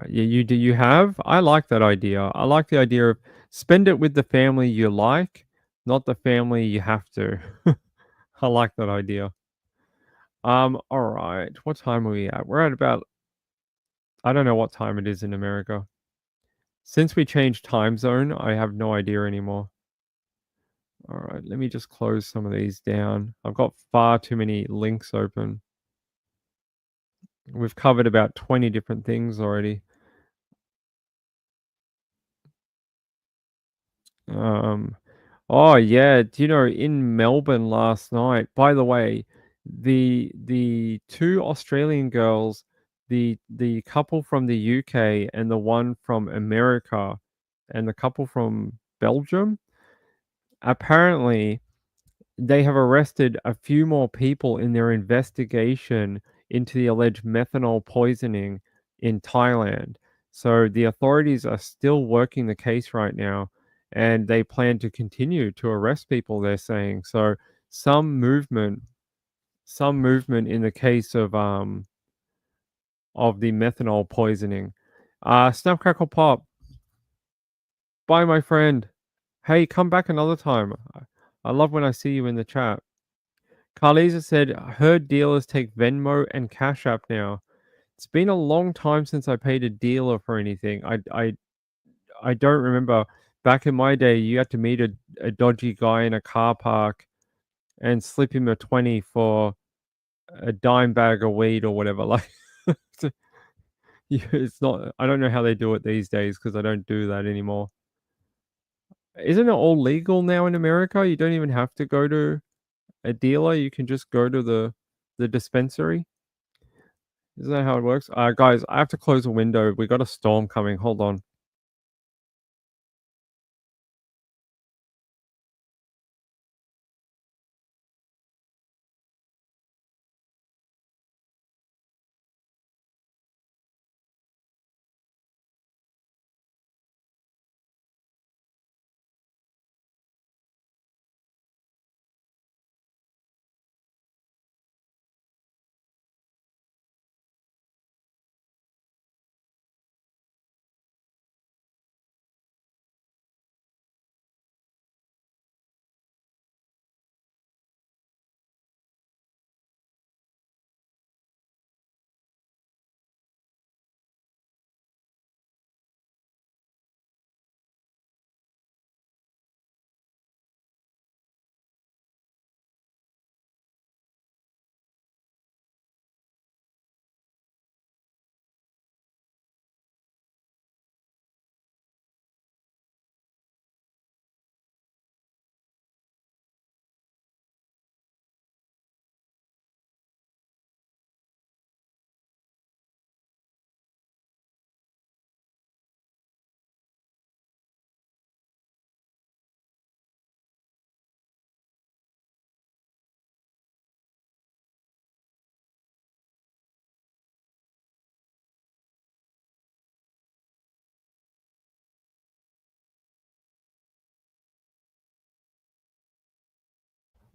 Yeah, you have? I like that idea. I like the idea of spend it with the family you like, not the family you have to. I like that idea. All right. What time are we at? We're at about, I don't know what time it is in America. Since we changed time zone, I have no idea anymore. All right, let me just close some of these down. I've got far too many links open. We've covered about 20 different things already. Oh yeah, do you know in Melbourne last night, by the way, the two Australian girls, the couple from the UK and the one from America, and the couple from Belgium. Apparently, they have arrested a few more people in their investigation into the alleged methanol poisoning in Thailand. So the authorities are still working the case right now, and they plan to continue to arrest people, they're saying. So some movement in the case of the methanol poisoning. Snap Crackle Pop. Bye, my friend. Hey, come back another time. I love when I see you in the chat. Carlisa said her dealers take Venmo and Cash App now. It's been a long time since I paid a dealer for anything. I don't remember. Back in my day, you had to meet a dodgy guy in a car park and slip him a 20 for a dime bag of weed or whatever. Like, it's not. I don't know how they do it these days because I don't do that anymore. Isn't it all legal now in America? You don't even have to go to a dealer. You can just go to the dispensary. Isn't that how it works? Guys, I have to close a window. We got a storm coming. Hold on.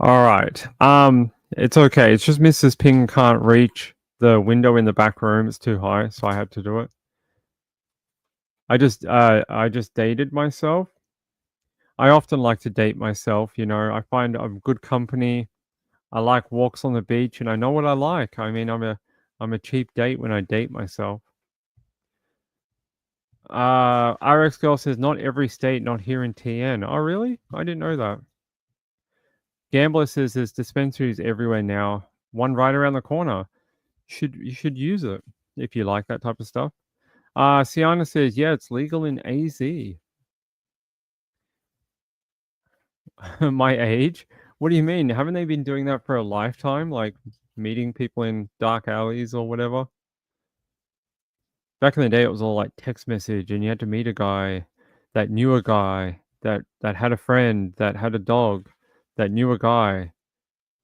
All right. It's okay. It's just Mrs. Ping can't reach the window in the back room. It's too high, so I had to do it. I just dated myself. I often like to date myself, you know. I find I'm good company. I like walks on the beach, and I know what I like. I mean, I'm a cheap date when I date myself. RX Girl says not every state, not here in TN. Oh, really? I didn't know that. Gambler says there's dispensaries everywhere now. One right around the corner. You should use it if you like that type of stuff. Sienna says, yeah, it's legal in AZ. My age? What do you mean? Haven't they been doing that for a lifetime? Like meeting people in dark alleys or whatever? Back in the day, it was all like text message, and you had to meet a guy that knew a guy that had a friend that had a dog that knew a guy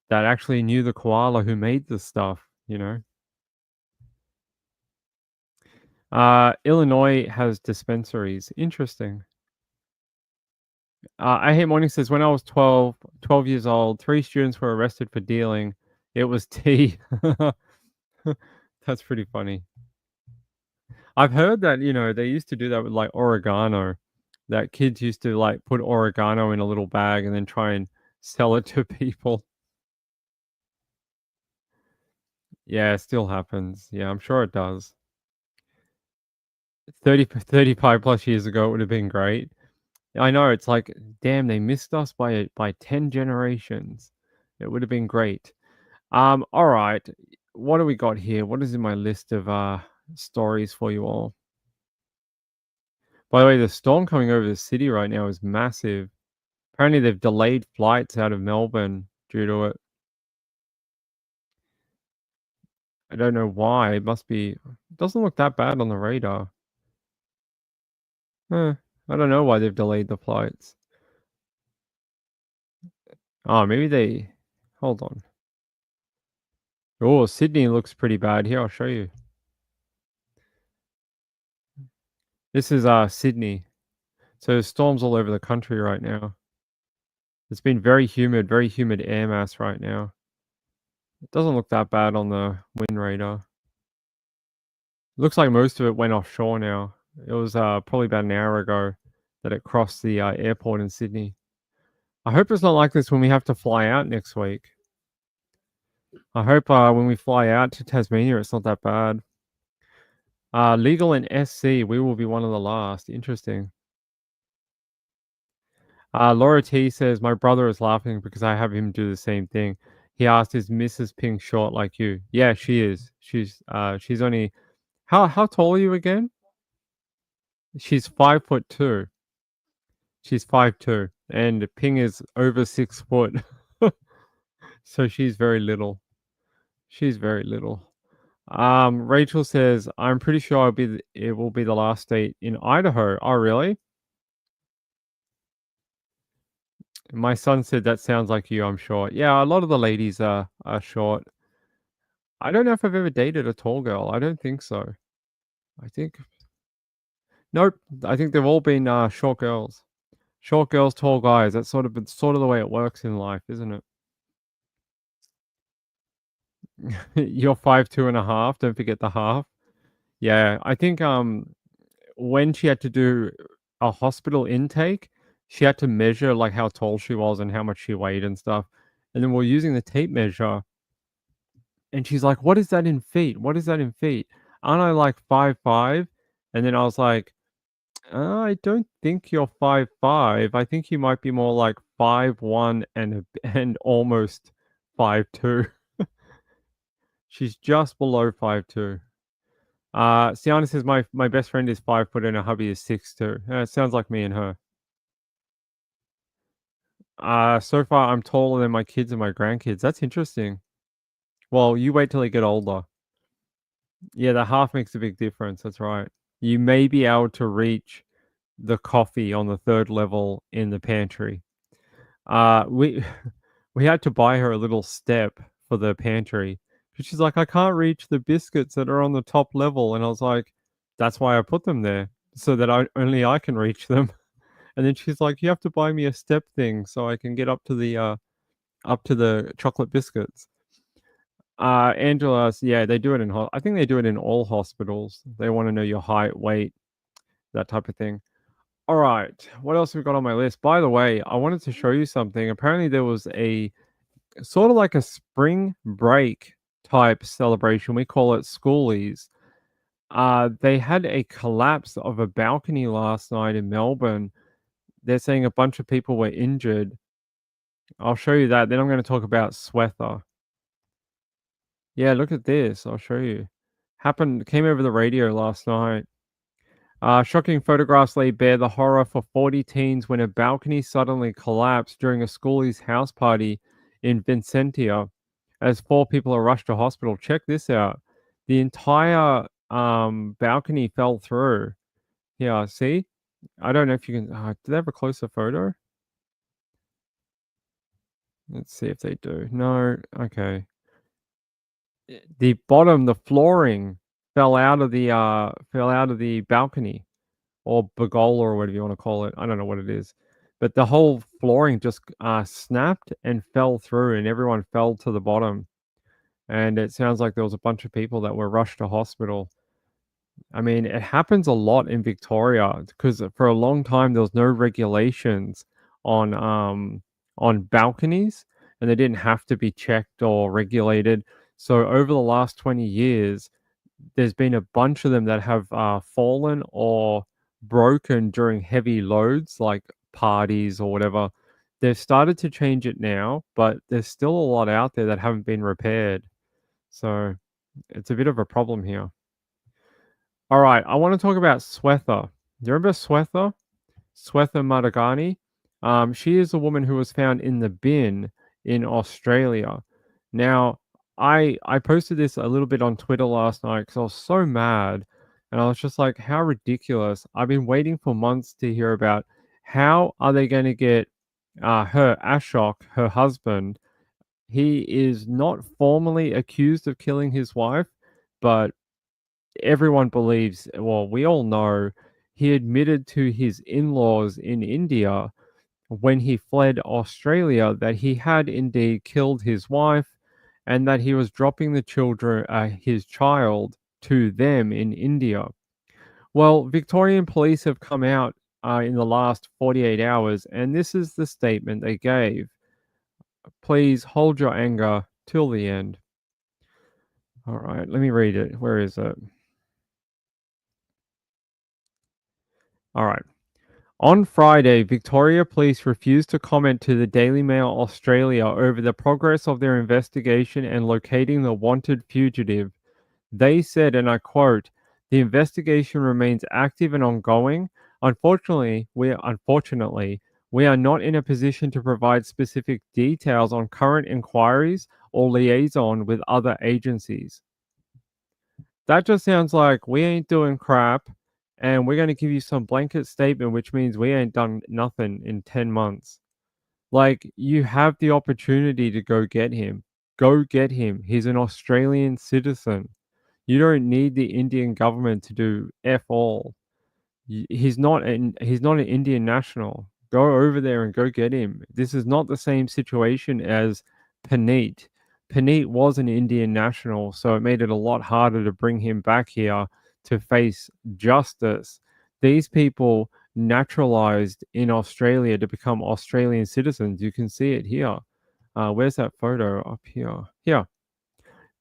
that actually knew the koala who made this stuff, you know? Illinois has dispensaries. Interesting. I Hate Morning says, when I was 12 years old, 3 students were arrested for dealing. It was tea. That's pretty funny. I've heard that, you know, they used to do that with like oregano. That kids used to like put oregano in a little bag and then try and sell it to people. Yeah, it still happens. Yeah, I'm sure it does. 35 plus years ago, it would have been great. I know, it's like, damn, they missed us by 10 generations. It would have been great. All right. What do we got here? What is in my list of stories for you all? By the way, the storm coming over the city right now is massive. Apparently, they've delayed flights out of Melbourne due to it. I don't know why. It must be. Doesn't look that bad on the radar. I don't know why they've delayed the flights. Oh, maybe they. Hold on. Oh, Sydney looks pretty bad. Here, I'll show you. This is Sydney. So there's storms all over the country right now. It's been very humid air mass right now. It doesn't look that bad on the wind radar. Looks like most of it went offshore now. It was probably about an hour ago that it crossed the airport in Sydney. I hope it's not like this when we have to fly out next week. I hope when we fly out to Tasmania, it's not that bad. Legal in SC, we will be one of the last. Interesting. Laura T says, my brother is laughing because I have him do the same thing. He asked, is Mrs. Ping short like you? Yeah, she is. She's only... How tall are you again? She's 5'2". She's 5'2", and Ping is over 6 foot. So she's very little. She's very little. Rachel says, I'm pretty sure it will be the last state in Idaho. Oh, really? My son said that sounds like you, I'm sure. Yeah, a lot of the ladies are short. I don't know if I've ever dated a tall girl. I don't think so. I think... Nope. I think they've all been short girls. Short girls, tall guys. That's sort of the way it works in life, isn't it? You're 5'2.5". Don't forget the half. Yeah, I think when she had to do a hospital intake, she had to measure like how tall she was and how much she weighed and stuff. And then we're using the tape measure, and she's like, "What is that in feet? What is that in feet? Aren't I like 5'5"?" And then I was like, I don't think you're 5'5". I think you might be more like 5'1" and almost 5'2". She's just below 5'2". Sienna says my best friend is 5 foot and her hubby is 6'2". It sounds like me and her. So far I'm taller than my kids and my grandkids. That's interesting. Well, you wait till they get older. Yeah, the half makes a big difference. That's right. You may be able to reach the coffee on the 3rd level in the pantry. We we had to buy her a little step for the pantry. She's like, I can't reach the biscuits that are on the top level. And I was like, that's why I put them there, so that only I can reach them. And then she's like, you have to buy me a step thing so I can get up to the chocolate biscuits. Angela, yeah, they do it in, I think they do it in all hospitals. They want to know your height, weight, that type of thing. All right, what else have we got on my list? By the way, I wanted to show you something. Apparently there was a sort of like a spring break type celebration. We call it schoolies. They had a collapse of a balcony last night in Melbourne. They're saying a bunch of people were injured. I'll show you that. Then I'm going to talk about Swetha. Yeah, look at this. I'll show you. Came over the radio last night. Shocking photographs lay bare the horror for 40 teens when a balcony suddenly collapsed during a schoolie's house party in Vincentia as 4 people are rushed to hospital. Check this out. The entire balcony fell through. Yeah, see? I don't know if you can... do they have a closer photo? Let's see if they do. No, okay. The flooring fell out of the balcony, or pergola, or whatever you want to call it. I don't know what it is. But the whole flooring just snapped and fell through, and everyone fell to the bottom. And it sounds like there was a bunch of people that were rushed to hospital. I mean, it happens a lot in Victoria because for a long time there was no regulations on balconies, and they didn't have to be checked or regulated. So over the last 20 years, there's been a bunch of them that have fallen or broken during heavy loads like parties or whatever. They've started to change it now, but there's still a lot out there that haven't been repaired. So it's a bit of a problem here. All right, I want to talk about Swetha. Do you remember Swetha? Swetha Maragani? She is a woman who was found in the bin in Australia. Now, I posted this a little bit on Twitter last night because I was so mad, and I was just like, how ridiculous. I've been waiting for months to hear about how are they going to get her Ashok, her husband. He is not formally accused of killing his wife, but everyone believes, well, we all know he admitted to his in-laws in India when he fled Australia that he had indeed killed his wife and that he was dropping the children, his child, to them in India. Well, Victorian police have come out in the last 48 hours, and this is the statement they gave. Please hold your anger till the end. All right, let me read it. Where is it? All right. On Friday, Victoria Police refused to comment to the Daily Mail Australia over the progress of their investigation and locating the wanted fugitive. They said, and I quote, "The investigation remains active and ongoing. Unfortunately, we are not in a position to provide specific details on current inquiries or liaison with other agencies." That just sounds like we ain't doing crap, and we're going to give you some blanket statement, which means we ain't done nothing in 10 months. Like, you have the opportunity to go get him. Go get him. He's an Australian citizen. You don't need the Indian government to do F all. He's not an Indian national. Go over there and go get him. This is not the same situation as Paneet. Paneet was an Indian national, so it made it a lot harder to bring him back here to face justice. These people naturalized in Australia to become Australian citizens. You can see it here. Where's that photo? Up here. Here.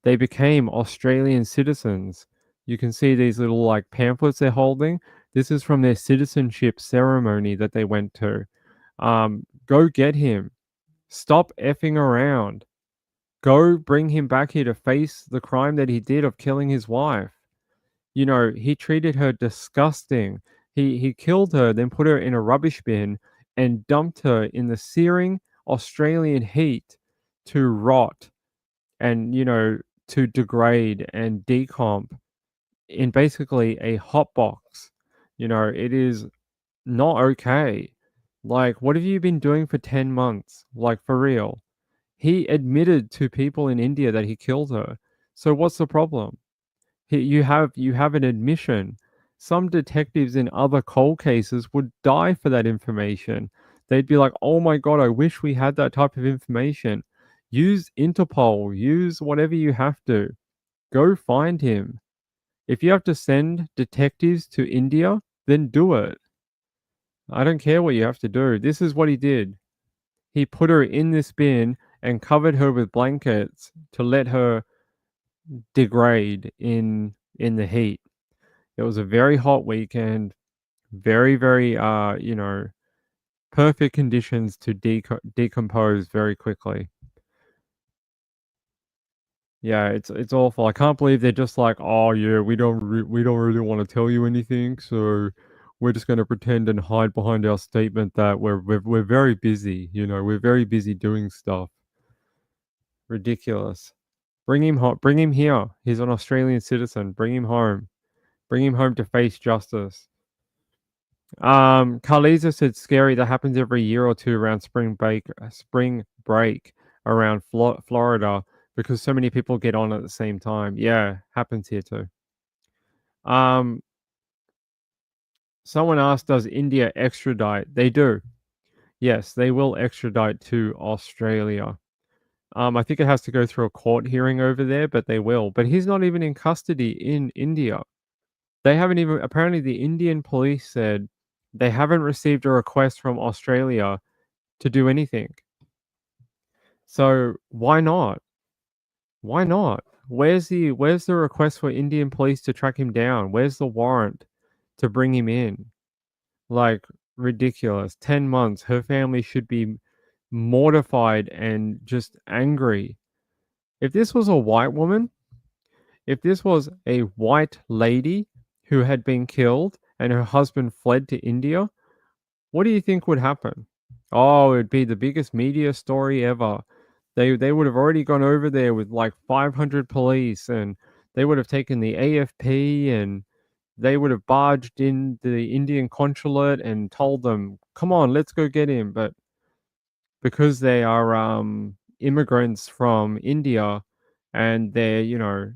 They became Australian citizens. You can see these little like pamphlets they're holding. This is from their citizenship ceremony that they went to. Go get him. Stop effing around. Go bring him back here to face the crime that he did of killing his wife. You know, he treated her disgusting. He killed her, then put her in a rubbish bin and dumped her in the searing Australian heat to rot and, you know, to degrade and decomp in basically a hot box. You know, it is not okay. Like, what have you been doing for 10 months? Like, for real. He admitted to people in India that he killed her. So what's the problem? You have an admission. Some detectives in other cold cases would die for that information. They'd be like, "Oh my god, I wish we had that type of information." Use Interpol, use whatever you have to. Go find him. If you have to send detectives to India, then do it. I don't care what you have to do. This is what he did. He put her in this bin and covered her with blankets to let her degrade in the heat. It was a very hot weekend, very, very, you know, perfect conditions to decompose very quickly. Yeah, it's awful. I can't believe they're just like, "Oh yeah, we don't really want to tell you anything, so we're just going to pretend and hide behind our statement that we're very busy. You know, we're very busy doing stuff." Ridiculous. Bring him home. Bring him here. He's an Australian citizen. Bring him home. Bring him home to face justice. Carliza said scary. That happens every year or two around spring break around Florida because so many people get on at the same time. Yeah, happens here too. Someone asked, does India extradite? They do. Yes, they will extradite to Australia. I think it has to go through a court hearing over there, but they will. But he's not even in custody in India. They haven't even, apparently the Indian police said they haven't received a request from Australia to do anything. So why not? Why not? Where's the request for Indian police to track him down? Where's the warrant to bring him in? Like, ridiculous. 10 months. Her family should be mortified and just angry. If this was a white woman, if this was a white lady who had been killed and her husband fled to India, what do you think would happen? Oh, it'd be the biggest media story ever. They would have already gone over there with like 500 police, and they would have taken the AFP, and they would have barged in the Indian consulate and told them, "Come on, let's go get him." But because they are immigrants from India, and they're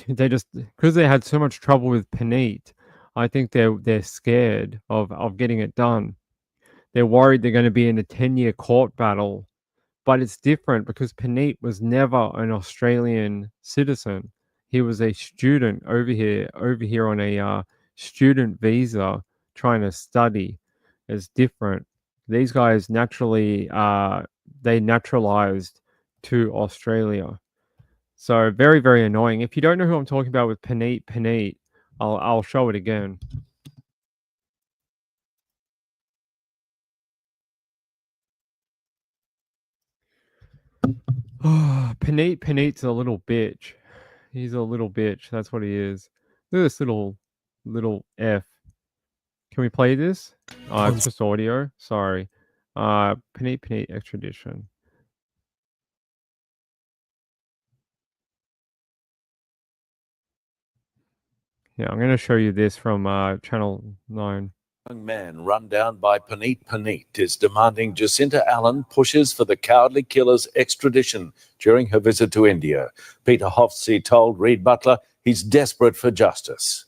they just because they had so much trouble with Paneet, I think they're scared of getting it done. They're worried they're going to be in a 10-year court battle. But it's different because Paneet was never an Australian citizen. He was a student over here on a student visa trying to study. It's different. These guys they naturalized to Australia. So very, very annoying. If you don't know who I'm talking about with Paneet, I'll show it again. Paneet's a little bitch. He's a little bitch. That's what he is. Look at this little F. Can we play this? It's just audio. Sorry. Paneet extradition. Yeah, I'm going to show you this from Channel 9. Young man run down by Paneet is demanding Jacinta Allen pushes for the cowardly killer's extradition during her visit to India. Peter Hofsey told Reid Butler he's desperate for justice.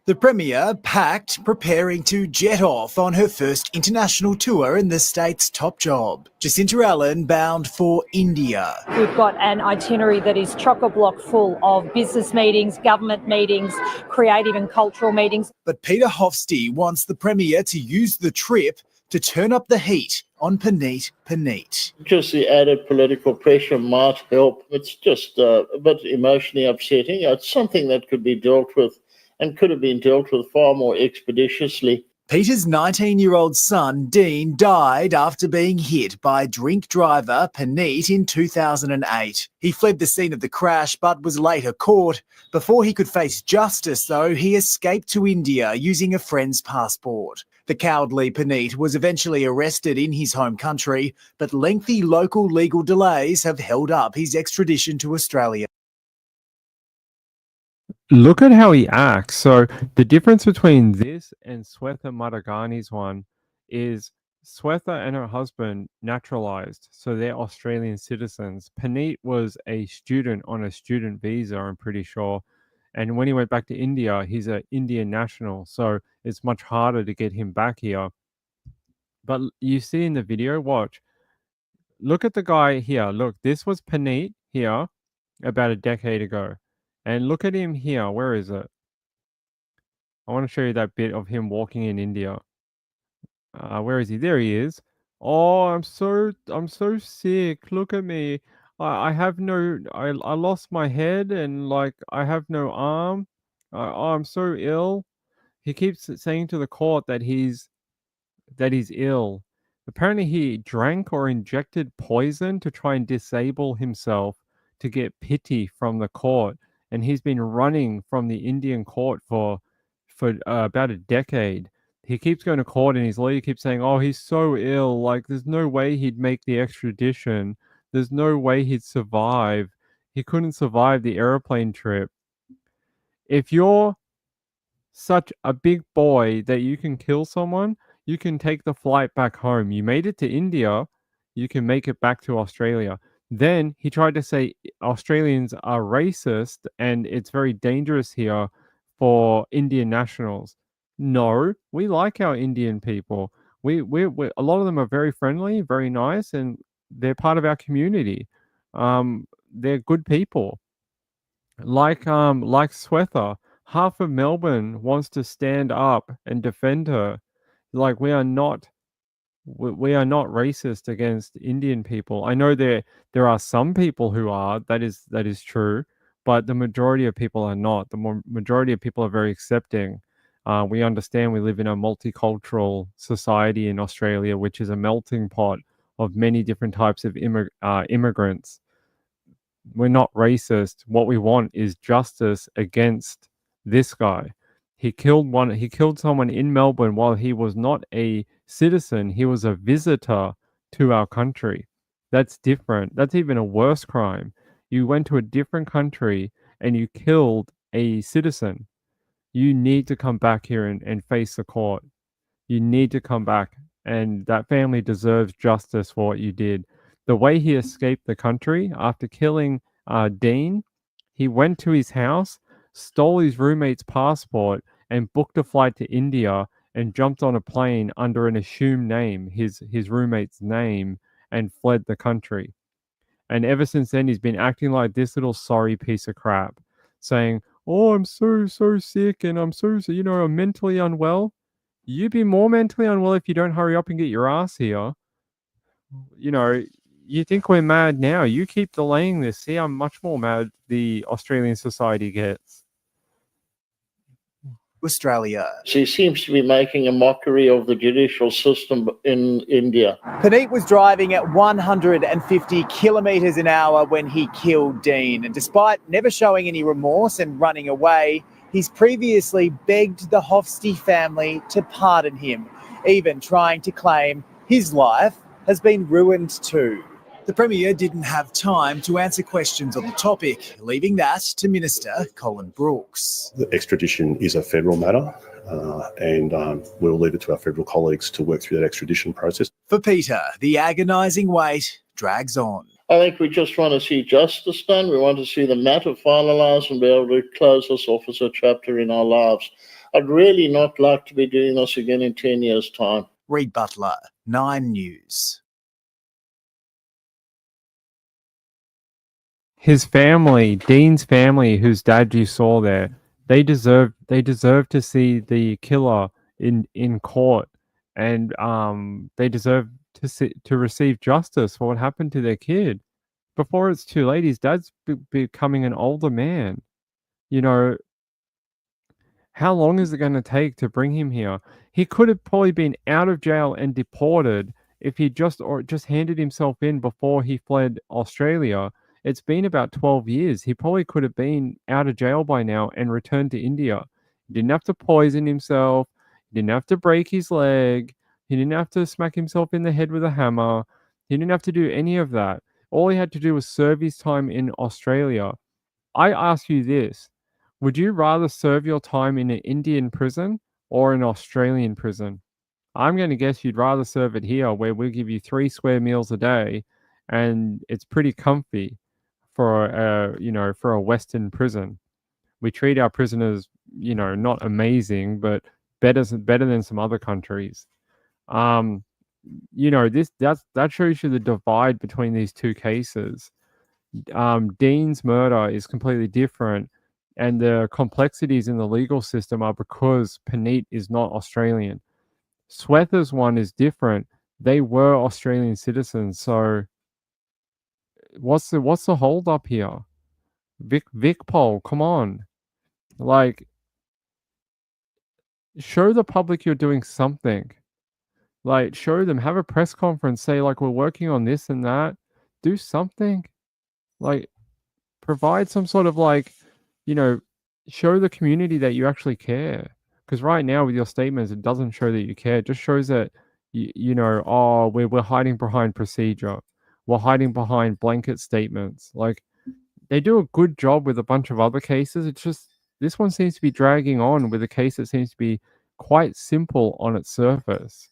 The Premier packed, preparing to jet off on her first international tour in the state's top job. Jacinta Allen bound for India. We've got an itinerary that is chock-a-block full of business meetings, government meetings, creative and cultural meetings. But Peter Hofsey wants the Premier to use the trip to turn up the heat on Paneet. Just the added political pressure might help. It's just a bit emotionally upsetting. It's something that could be dealt with and could have been dealt with far more expeditiously. Peter's 19-year-old son, Dean, died after being hit by drink driver Paneet in 2008. He fled the scene of the crash but was later caught. Before he could face justice, though, he escaped to India using a friend's passport. The cowardly Paneet was eventually arrested in his home country, but lengthy local legal delays have held up his extradition to Australia. Look at how he acts. So the difference between this and Swetha Maragani's one is Swetha and her husband naturalized, so they're Australian citizens. Paneet was a student on a student visa, I'm pretty sure. And when he went back to India, he's an Indian national, so it's much harder to get him back here. But you see in the video, watch. Look at the guy here. Look, this was Paneet here about a decade ago. And look at him here. Where is it? I want to show you that bit of him walking in India. Where is he? There he is. Oh, I'm so sick. Look at me. I lost my head, and like I have no arm. I'm so ill. He keeps saying to the court that he's ill. Apparently he drank or injected poison to try and disable himself to get pity from the court. And he's been running from the Indian court for about a decade. He keeps going to court, and his lawyer keeps saying, "Oh, he's so ill. Like, there's no way he'd make the extradition. There's no way he'd survive. He couldn't survive the airplane trip." If you're such a big boy that you can kill someone, you can take the flight back home. You made it to India, you can make it back to Australia. Then he tried to say Australians are racist and it's very dangerous here for Indian nationals. No, we like our Indian people. We a lot of them are very friendly, very nice, and they're part of our community. They're good people. Like Swetha, half of Melbourne wants to stand up and defend her. Like, we are not racist against Indian people. I know there are some people who are. That is true, but the majority of people are not. The majority of people are very accepting. We understand we live in a multicultural society in Australia, which is a melting pot of many different types of immigrants. We're not racist. What we want is justice against this guy. He killed someone in Melbourne while he was not a citizen. He was a visitor to our country. That's different. That's even a worse crime. You went to a different country and you killed a citizen. You need to come back here and face the court. You need to come back, and that family deserves justice for what you did. The way he escaped the country after killing Dean, he went to his house, stole his roommate's passport, and booked a flight to India and jumped on a plane under an assumed name, his roommate's name, and fled the country. And ever since then, he's been acting like this little sorry piece of crap, saying, "Oh, I'm so sick, and I'm I'm mentally unwell." You'd be more mentally unwell if you don't hurry up and get your ass here. You know, you think we're mad now. You keep delaying this. See how much more mad the Australian society gets. Australia. She seems to be making a mockery of the judicial system in India. Paneet was driving at 150 kilometres an hour when he killed Dean, and despite never showing any remorse and running away, he's previously begged the Hofstee family to pardon him, even trying to claim his life has been ruined too. The Premier didn't have time to answer questions on the topic, leaving that to Minister Colin Brooks. The extradition is a federal matter, and we'll leave it to our federal colleagues to work through that extradition process. For Peter, the agonising wait drags on. I think we just want to see justice done. We want to see the matter finalised and be able to close this off as a chapter in our lives. I'd really not like to be doing this again in 10 years' time. Reid Butler, 9 News. His family, Dean's family, whose dad you saw there, they deserve to see the killer in court, and they deserve to receive justice for what happened to their kid. Before it's too late, his dad's becoming an older man. You know, how long is it going to take to bring him here? He could have probably been out of jail and deported if he just handed himself in before he fled Australia. It's been about 12 years. He probably could have been out of jail by now and returned to India. He didn't have to poison himself. He didn't have to break his leg. He didn't have to smack himself in the head with a hammer. He didn't have to do any of that. All he had to do was serve his time in Australia. I ask you this. Would you rather serve your time in an Indian prison or an Australian prison? I'm going to guess you'd rather serve it here, where we give you 3 square meals a day, and it's pretty comfy for a Western prison. We treat our prisoners, not amazing, but better than some other countries. That shows you the divide between these two cases. Dean's murder is completely different, and the complexities in the legal system are because Paneet is not Australian. Swetha's one is different. They were Australian citizens, so what's the hold up here? Vicpol, come on. Like, show the public you're doing something. Like, show them, have a press conference, say, like, we're working on this and that. Do something. Like, provide some sort of, like, show the community that you actually care. Because right now, with your statements, it doesn't show that you care. It just shows that, we're hiding behind procedure. We're hiding behind blanket statements. Like, they do a good job with a bunch of other cases. It's just, this one seems to be dragging on with a case that seems to be quite simple on its surface.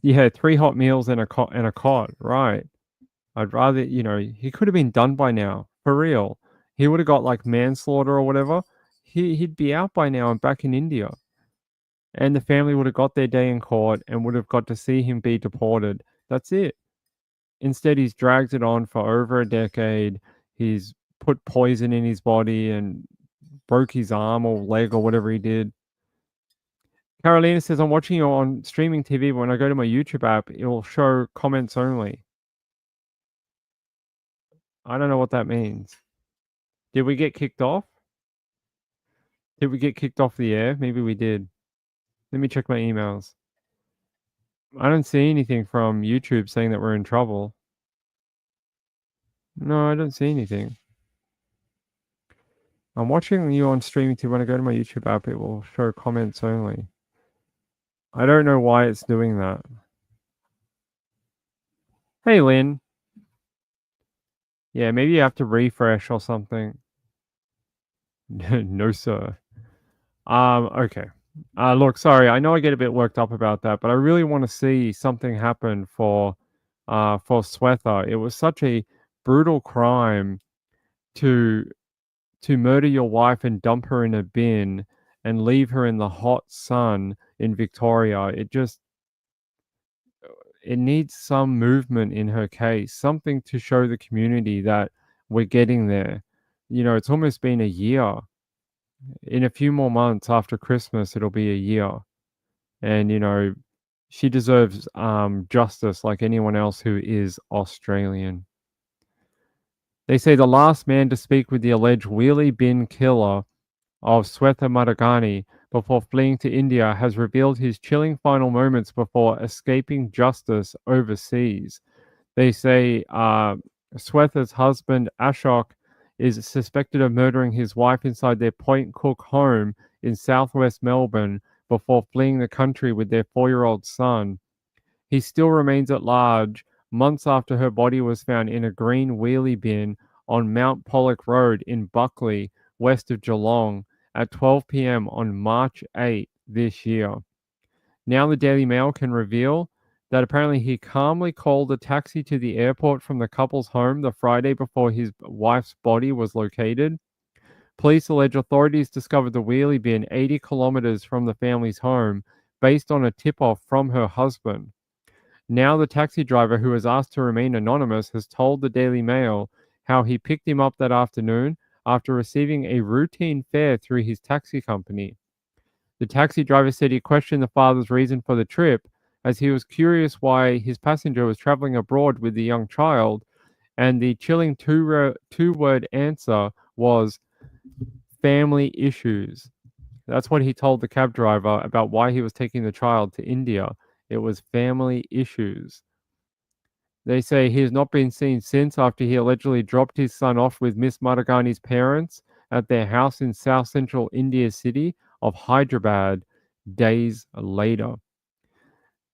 Yeah, 3 hot meals and a cot, right? I'd rather, he could have been done by now, for real. He would have got like manslaughter or whatever. He'd be out by now and back in India. And the family would have got their day in court and would have got to see him be deported. That's it. Instead, he's dragged it on for over a decade. He's put poison in his body and broke his arm or leg or whatever he did. Carolina says, I'm watching you on streaming TV, but when I go to my YouTube app, it will show comments only. I don't know what that means. Did we get kicked off? Did we get kicked off the air? Maybe we did. Let me check my emails. I don't see anything from YouTube saying that we're in trouble. No, I don't see anything. I'm watching you on streaming TV. When I go to my YouTube app, it will show comments only. I don't know why it's doing that. Hey, Lynn. Yeah, maybe you have to refresh or something. No, sir. Okay. Look, sorry, I know I get a bit worked up about that, but I really want to see something happen for Swetha. It was such a brutal crime to murder your wife and dump her in a bin and leave her in the hot sun in Victoria. It needs some movement in her case, something to show the community that we're getting there. You know, it's almost been a year. In a few more months after Christmas, it'll be a year. And, you know, she deserves justice like anyone else who is Australian. They say the last man to speak with the alleged wheelie bin killer of Swetha Maragani before fleeing to India has revealed his chilling final moments before escaping justice overseas. They say Swetha's husband, Ashok, is suspected of murdering his wife inside their Point Cook home in southwest Melbourne before fleeing the country with their 4-year-old son. He still remains at large months after her body was found in a green wheelie bin on Mount Pollock Road in Buckley, west of Geelong, at 12 p.m. on March 8 this year. Now the Daily Mail can reveal that apparently he calmly called a taxi to the airport from the couple's home the Friday before his wife's body was located. Police allege authorities discovered the wheelie bin 80 kilometers from the family's home based on a tip-off from her husband. Now the taxi driver, who was asked to remain anonymous, has told the Daily Mail how he picked him up that afternoon after receiving a routine fare through his taxi company. The taxi driver said he questioned the father's reason for the trip, as he was curious why his passenger was traveling abroad with the young child, and the chilling two-word answer was family issues. That's what he told the cab driver about why he was taking the child to India. It was family issues. They say he has not been seen since after he allegedly dropped his son off with Miss Maragani's parents at their house in south central India city of Hyderabad days later.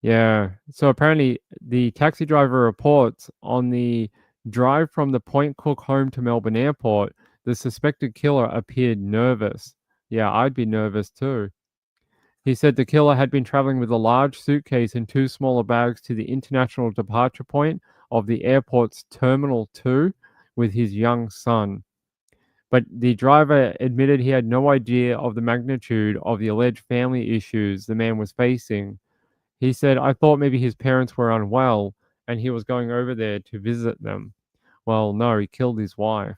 Yeah, so apparently the taxi driver reports on the drive from the Point Cook home to Melbourne Airport, the suspected killer appeared nervous. Yeah, I'd be nervous too. He said the killer had been traveling with a large suitcase and 2 smaller bags to the international departure point of the airport's Terminal 2 with his young son. But the driver admitted he had no idea of the magnitude of the alleged family issues the man was facing. He said, I thought maybe his parents were unwell and he was going over there to visit them. Well, no, he killed his wife,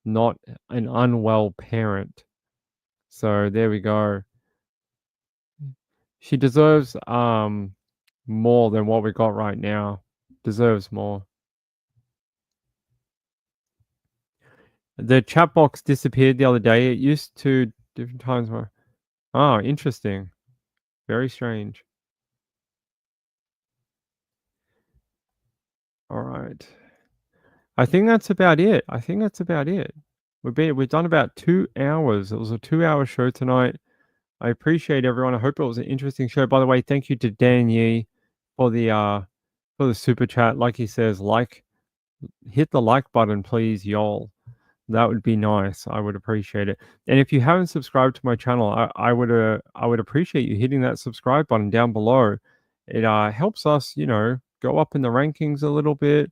not an unwell parent. So there we go. She deserves more than what we got right now. Deserves more. The chat box disappeared the other day. It used to different times where. Oh, interesting. Very strange. All right. I think that's about it. We've done about 2 hours. It was a 2-hour show tonight. I appreciate everyone. I hope it was an interesting show. By the way, thank you to Dan Yee for the super chat. Like he says, hit the like button, please, y'all. That would be nice. I would appreciate it. And if you haven't subscribed to my channel, I would appreciate you hitting that subscribe button down below. It helps us, go up in the rankings a little bit,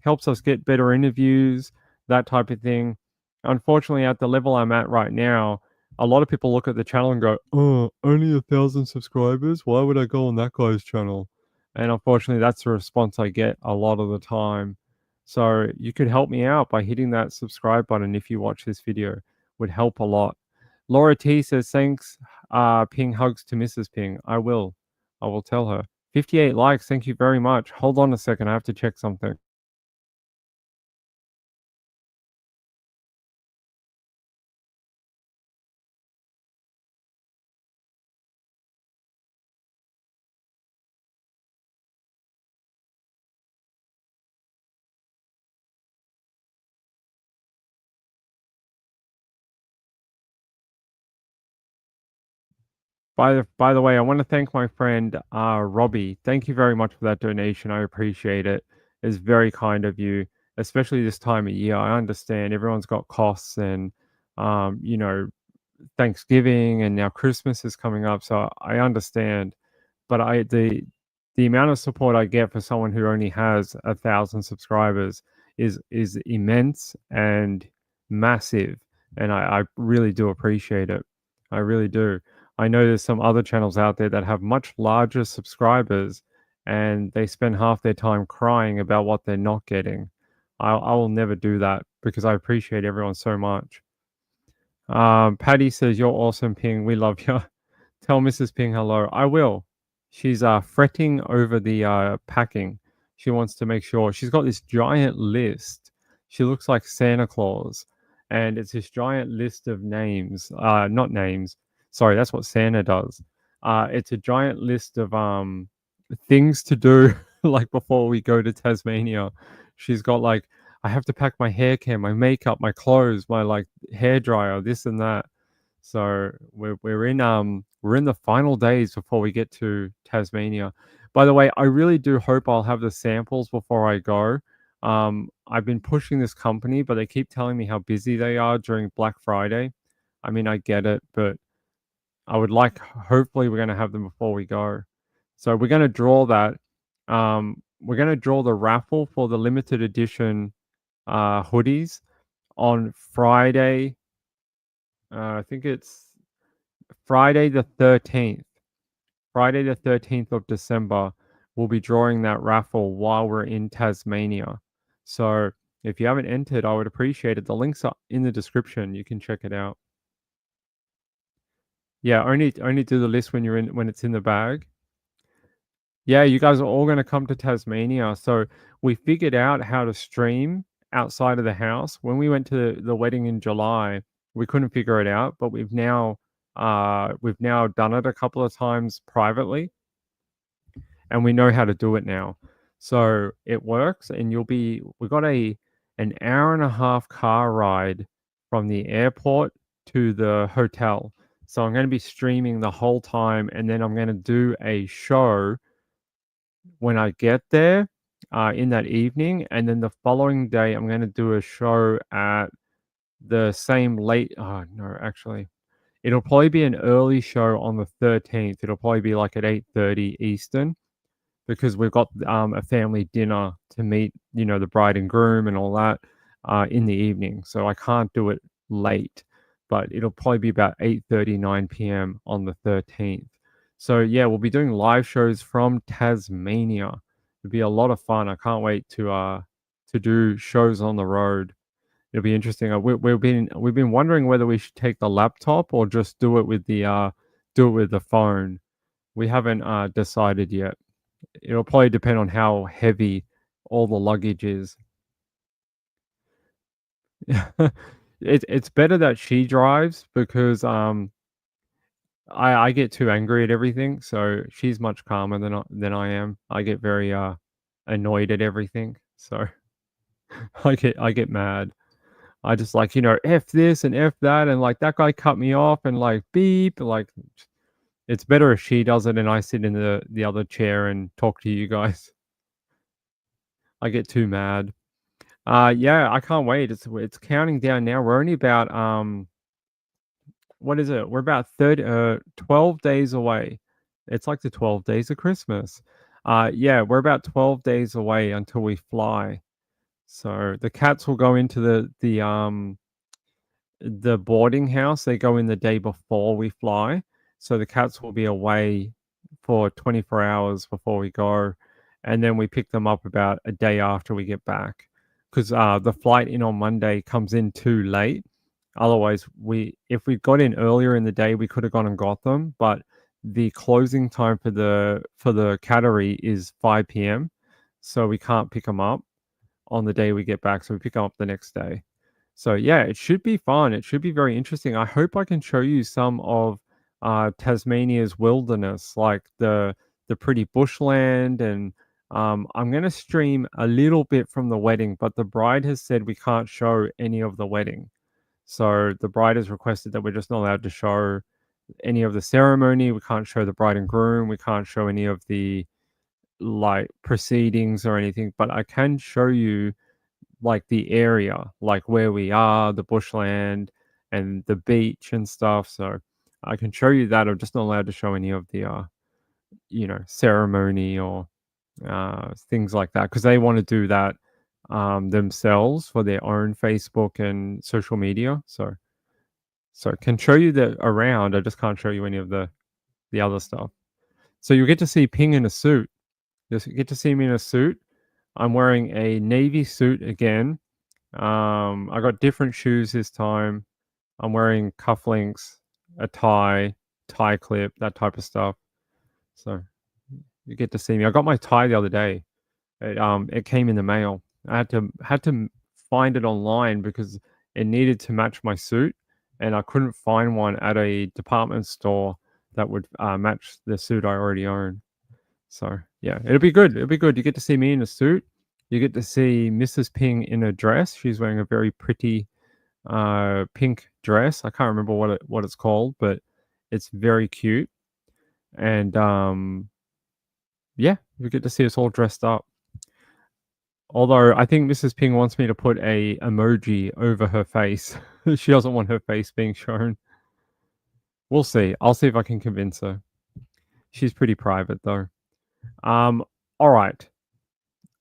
helps us get better interviews, that type of thing. Unfortunately, at the level I'm at right now, a lot of people look at the channel and go, "Oh, only 1,000 subscribers. Why would I go on that guy's channel?" And unfortunately, that's the response I get a lot of the time. So you could help me out by hitting that subscribe button if you watch this video. Would help a lot. Laura T says, thanks, Ping, hugs to Mrs. Ping. I will tell her. 58 likes. Thank you very much. Hold on a second. I have to check something. By the way, I want to thank my friend Robbie. Thank you very much for that donation. I appreciate it. is very kind of you, especially this time of year. I understand everyone's got costs and, you know, Thanksgiving and now Christmas is coming up, so I understand. But the amount of support I get for someone who only has 1,000 subscribers is immense and massive, and I really do appreciate it. I really do. I know there's some other channels out there that have much larger subscribers, and they spend half their time crying about what they're not getting. I will never do that because I appreciate everyone so much. Patty says, "You're awesome, Ping. We love you." Tell Mrs. Ping hello. I will. She's fretting over the packing. She wants to make sure. She's got this giant list. She looks like Santa Claus, and it's this giant list of names. Not names. Sorry, that's what Santa does. It's a giant list of things to do, like before we go to Tasmania. She's got like, I have to pack my hair care, my makeup, my clothes, my like hair dryer, this and that. So we're in the final days before we get to Tasmania. By the way, I really do hope I'll have the samples before I go. I've been pushing this company, but they keep telling me how busy they are during Black Friday. I mean, I get it, but I would like, hopefully we're going to have them before we go. So we're going to draw that. We're going to draw the raffle for the limited edition hoodies on Friday. I think it's Friday the 13th. Friday the 13th of December, we'll be drawing that raffle while we're in Tasmania. So if you haven't entered, I would appreciate it. The links are in the description. You can check it out. Yeah, only do the list when it's in the bag. Yeah, you guys are all going to come to Tasmania. So we figured out how to stream outside of the house. When we went to the wedding in July, we couldn't figure it out, but we've now done it a couple of times privately, and we know how to do it now. So it works, and we got an hour and a half car ride from the airport to the hotel. So I'm going to be streaming the whole time, and then I'm going to do a show when I get there in that evening, and then the following day I'm going to do a show at the same late. Oh no, actually, it'll probably be an early show on the 13th. It'll probably be like at 8:30 Eastern, because we've got a family dinner to meet, the bride and groom and all that in the evening. So I can't do it late, but it'll probably be about 8:30, 9 p.m. on the 13th. So yeah, we'll be doing live shows from Tasmania. It'll be a lot of fun. I can't wait to do shows on the road. It'll be interesting. We've been wondering whether we should take the laptop or just do it with the phone. We haven't decided yet. It'll probably depend on how heavy all the luggage is. It's better that she drives because I get too angry at everything, so she's much calmer than I am. I get very annoyed at everything, so I get mad. I just like, F this and F that, and like that guy cut me off and like beep, like it's better if she does it and I sit in the other chair and talk to you guys. I get too mad. Yeah, I can't wait. It's counting down now. We're only about what is it? We're about 12 days away. It's like the 12 days of Christmas. Yeah, we're about 12 days away until we fly. So the cats will go into the boarding house. They go in the day before we fly. So the cats will be away for 24 hours before we go. And then we pick them up about a day after we get back. Because the flight in on Monday comes in too late. Otherwise, if we got in earlier in the day, we could have gone and got them. But the closing time for the cattery is 5 p.m. So we can't pick them up on the day we get back. So we pick them up the next day. So yeah, it should be fun. It should be very interesting. I hope I can show you some of Tasmania's wilderness, like the pretty bushland, and I'm going to stream a little bit from the wedding, but the bride has said we can't show any of the wedding. So the bride has requested that we're just not allowed to show any of the ceremony. We can't show the bride and groom. We can't show any of the like proceedings or anything, but I can show you like the area, like where we are, the bushland and the beach and stuff. So I can show you that. I'm just not allowed to show any of the ceremony or things like that, because they want to do that themselves for their own Facebook and social media. So I can show you the around. I just can't show you any of the other stuff. So you get to see Ping in a suit. You get to see me in a suit. I'm wearing a navy suit again. I got different shoes this time. I'm wearing cufflinks, a tie clip, that type of stuff. So you get to see me. I got my tie the other day. It came in the mail. I had to find it online because it needed to match my suit, and I couldn't find one at a department store that would match the suit I already own. So yeah, it'll be good. It'll be good. You get to see me in a suit. You get to see Mrs. Ping in a dress. She's wearing a very pretty pink dress. I can't remember what it's called, but it's very cute. And yeah, you get to see us all dressed up. Although I think Mrs. Ping wants me to put a emoji over her face. She doesn't want her face being shown. We'll see. I'll see if I can convince her. She's pretty private though. All right.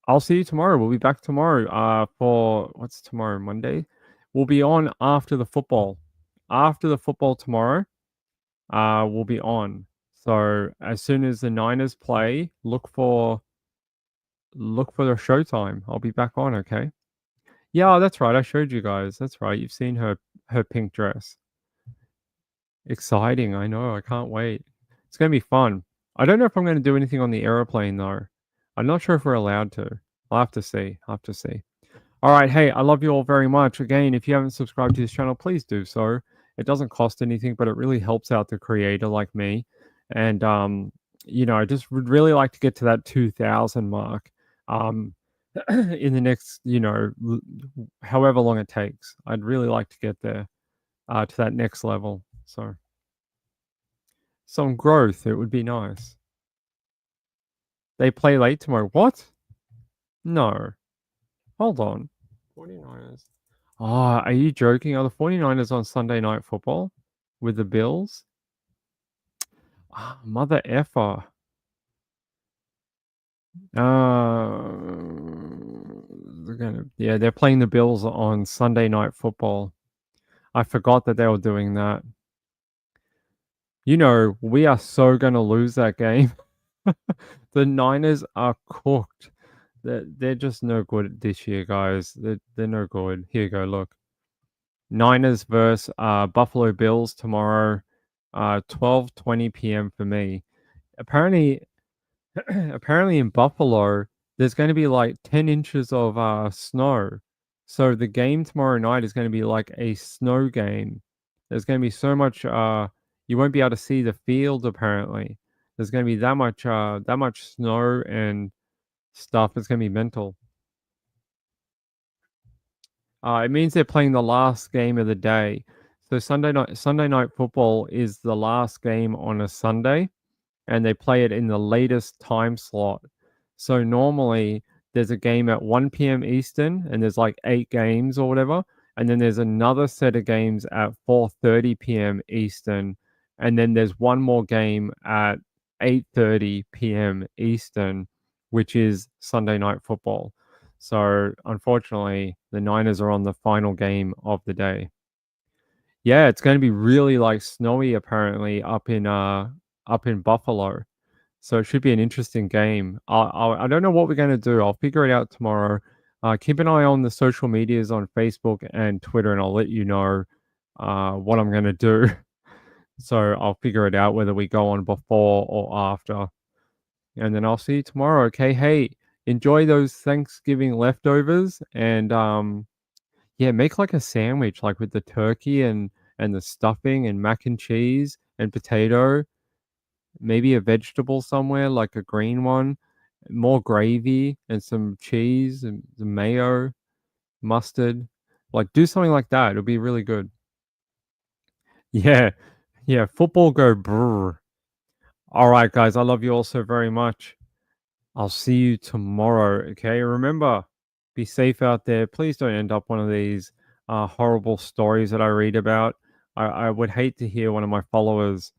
I'll see you tomorrow. We'll be back tomorrow for what's tomorrow, Monday? We'll be on after the football. After the football tomorrow, we'll be on. So as soon as the Niners play, look for the showtime. I'll be back on, okay? Yeah, that's right. I showed you guys. That's right. You've seen her pink dress. Exciting. I know. I can't wait. It's going to be fun. I don't know if I'm going to do anything on the airplane though. I'm not sure if we're allowed to. I'll have to see. All right. Hey, I love you all very much. Again, if you haven't subscribed to this channel, please do so. It doesn't cost anything, but it really helps out the creator like me. And, I just would really like to get to that 2,000 mark in the next, however long it takes. I'd really like to get there to that next level. So some growth, it would be nice. They play late tomorrow. What? No. Hold on. 49ers. Oh, are you joking? Are the 49ers on Sunday Night Football with the Bills? Mother effer. They're playing the Bills on Sunday Night Football. I forgot that they were doing that. We are so going to lose that game. The Niners are cooked. They're just no good this year, guys. They're no good. Here you go, look. Niners versus Buffalo Bills tomorrow, 12:20 p.m. for me. Apparently in Buffalo, there's going to be like 10 inches of snow. So the game tomorrow night is going to be like a snow game. There's going to be so much you won't be able to see the field apparently. There's going to be that much snow and stuff. It's going to be mental. It means they're playing the last game of the day. So Sunday night football is the last game on a Sunday, and they play it in the latest time slot. So normally there's a game at 1 p.m. Eastern, and there's like 8 games or whatever, and then there's another set of games at 4:30 p.m. Eastern, and then there's one more game at 8:30 p.m. Eastern, which is Sunday night football. So unfortunately, the Niners are on the final game of the day. Yeah, it's going to be really like snowy apparently up in Buffalo. So it should be an interesting game. I don't know what we're going to do. I'll figure it out tomorrow. Keep an eye on the social medias on Facebook and Twitter, and I'll let you know what I'm going to do. So I'll figure it out whether we go on before or after. And then I'll see you tomorrow. Okay, hey, enjoy those Thanksgiving leftovers, and make like a sandwich, like with the turkey and the stuffing and mac and cheese and potato, maybe a vegetable somewhere, like a green one, more gravy and some cheese and some mayo, mustard. Like do something like that. It'll be really good. Yeah, football go brr. All right, guys, I love you all so very much. I'll see you tomorrow. Okay. Remember, be safe out there. Please don't end up one of these horrible stories that I read about. I would hate to hear one of my followers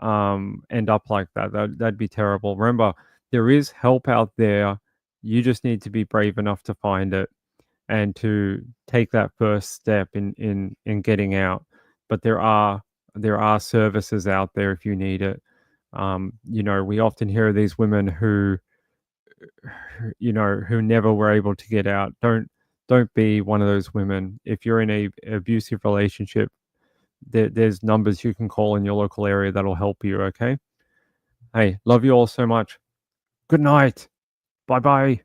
end up like that. That'd be terrible. Remember, there is help out there. You just need to be brave enough to find it and to take that first step in getting out. But there are services out there if you need it. We often hear of these women who never were able to get out. Don't be one of those women. If you're in a abusive relationship, there's numbers you can call in your local area that'll help you. Okay. Hey, love you all so much. Good night. Bye bye.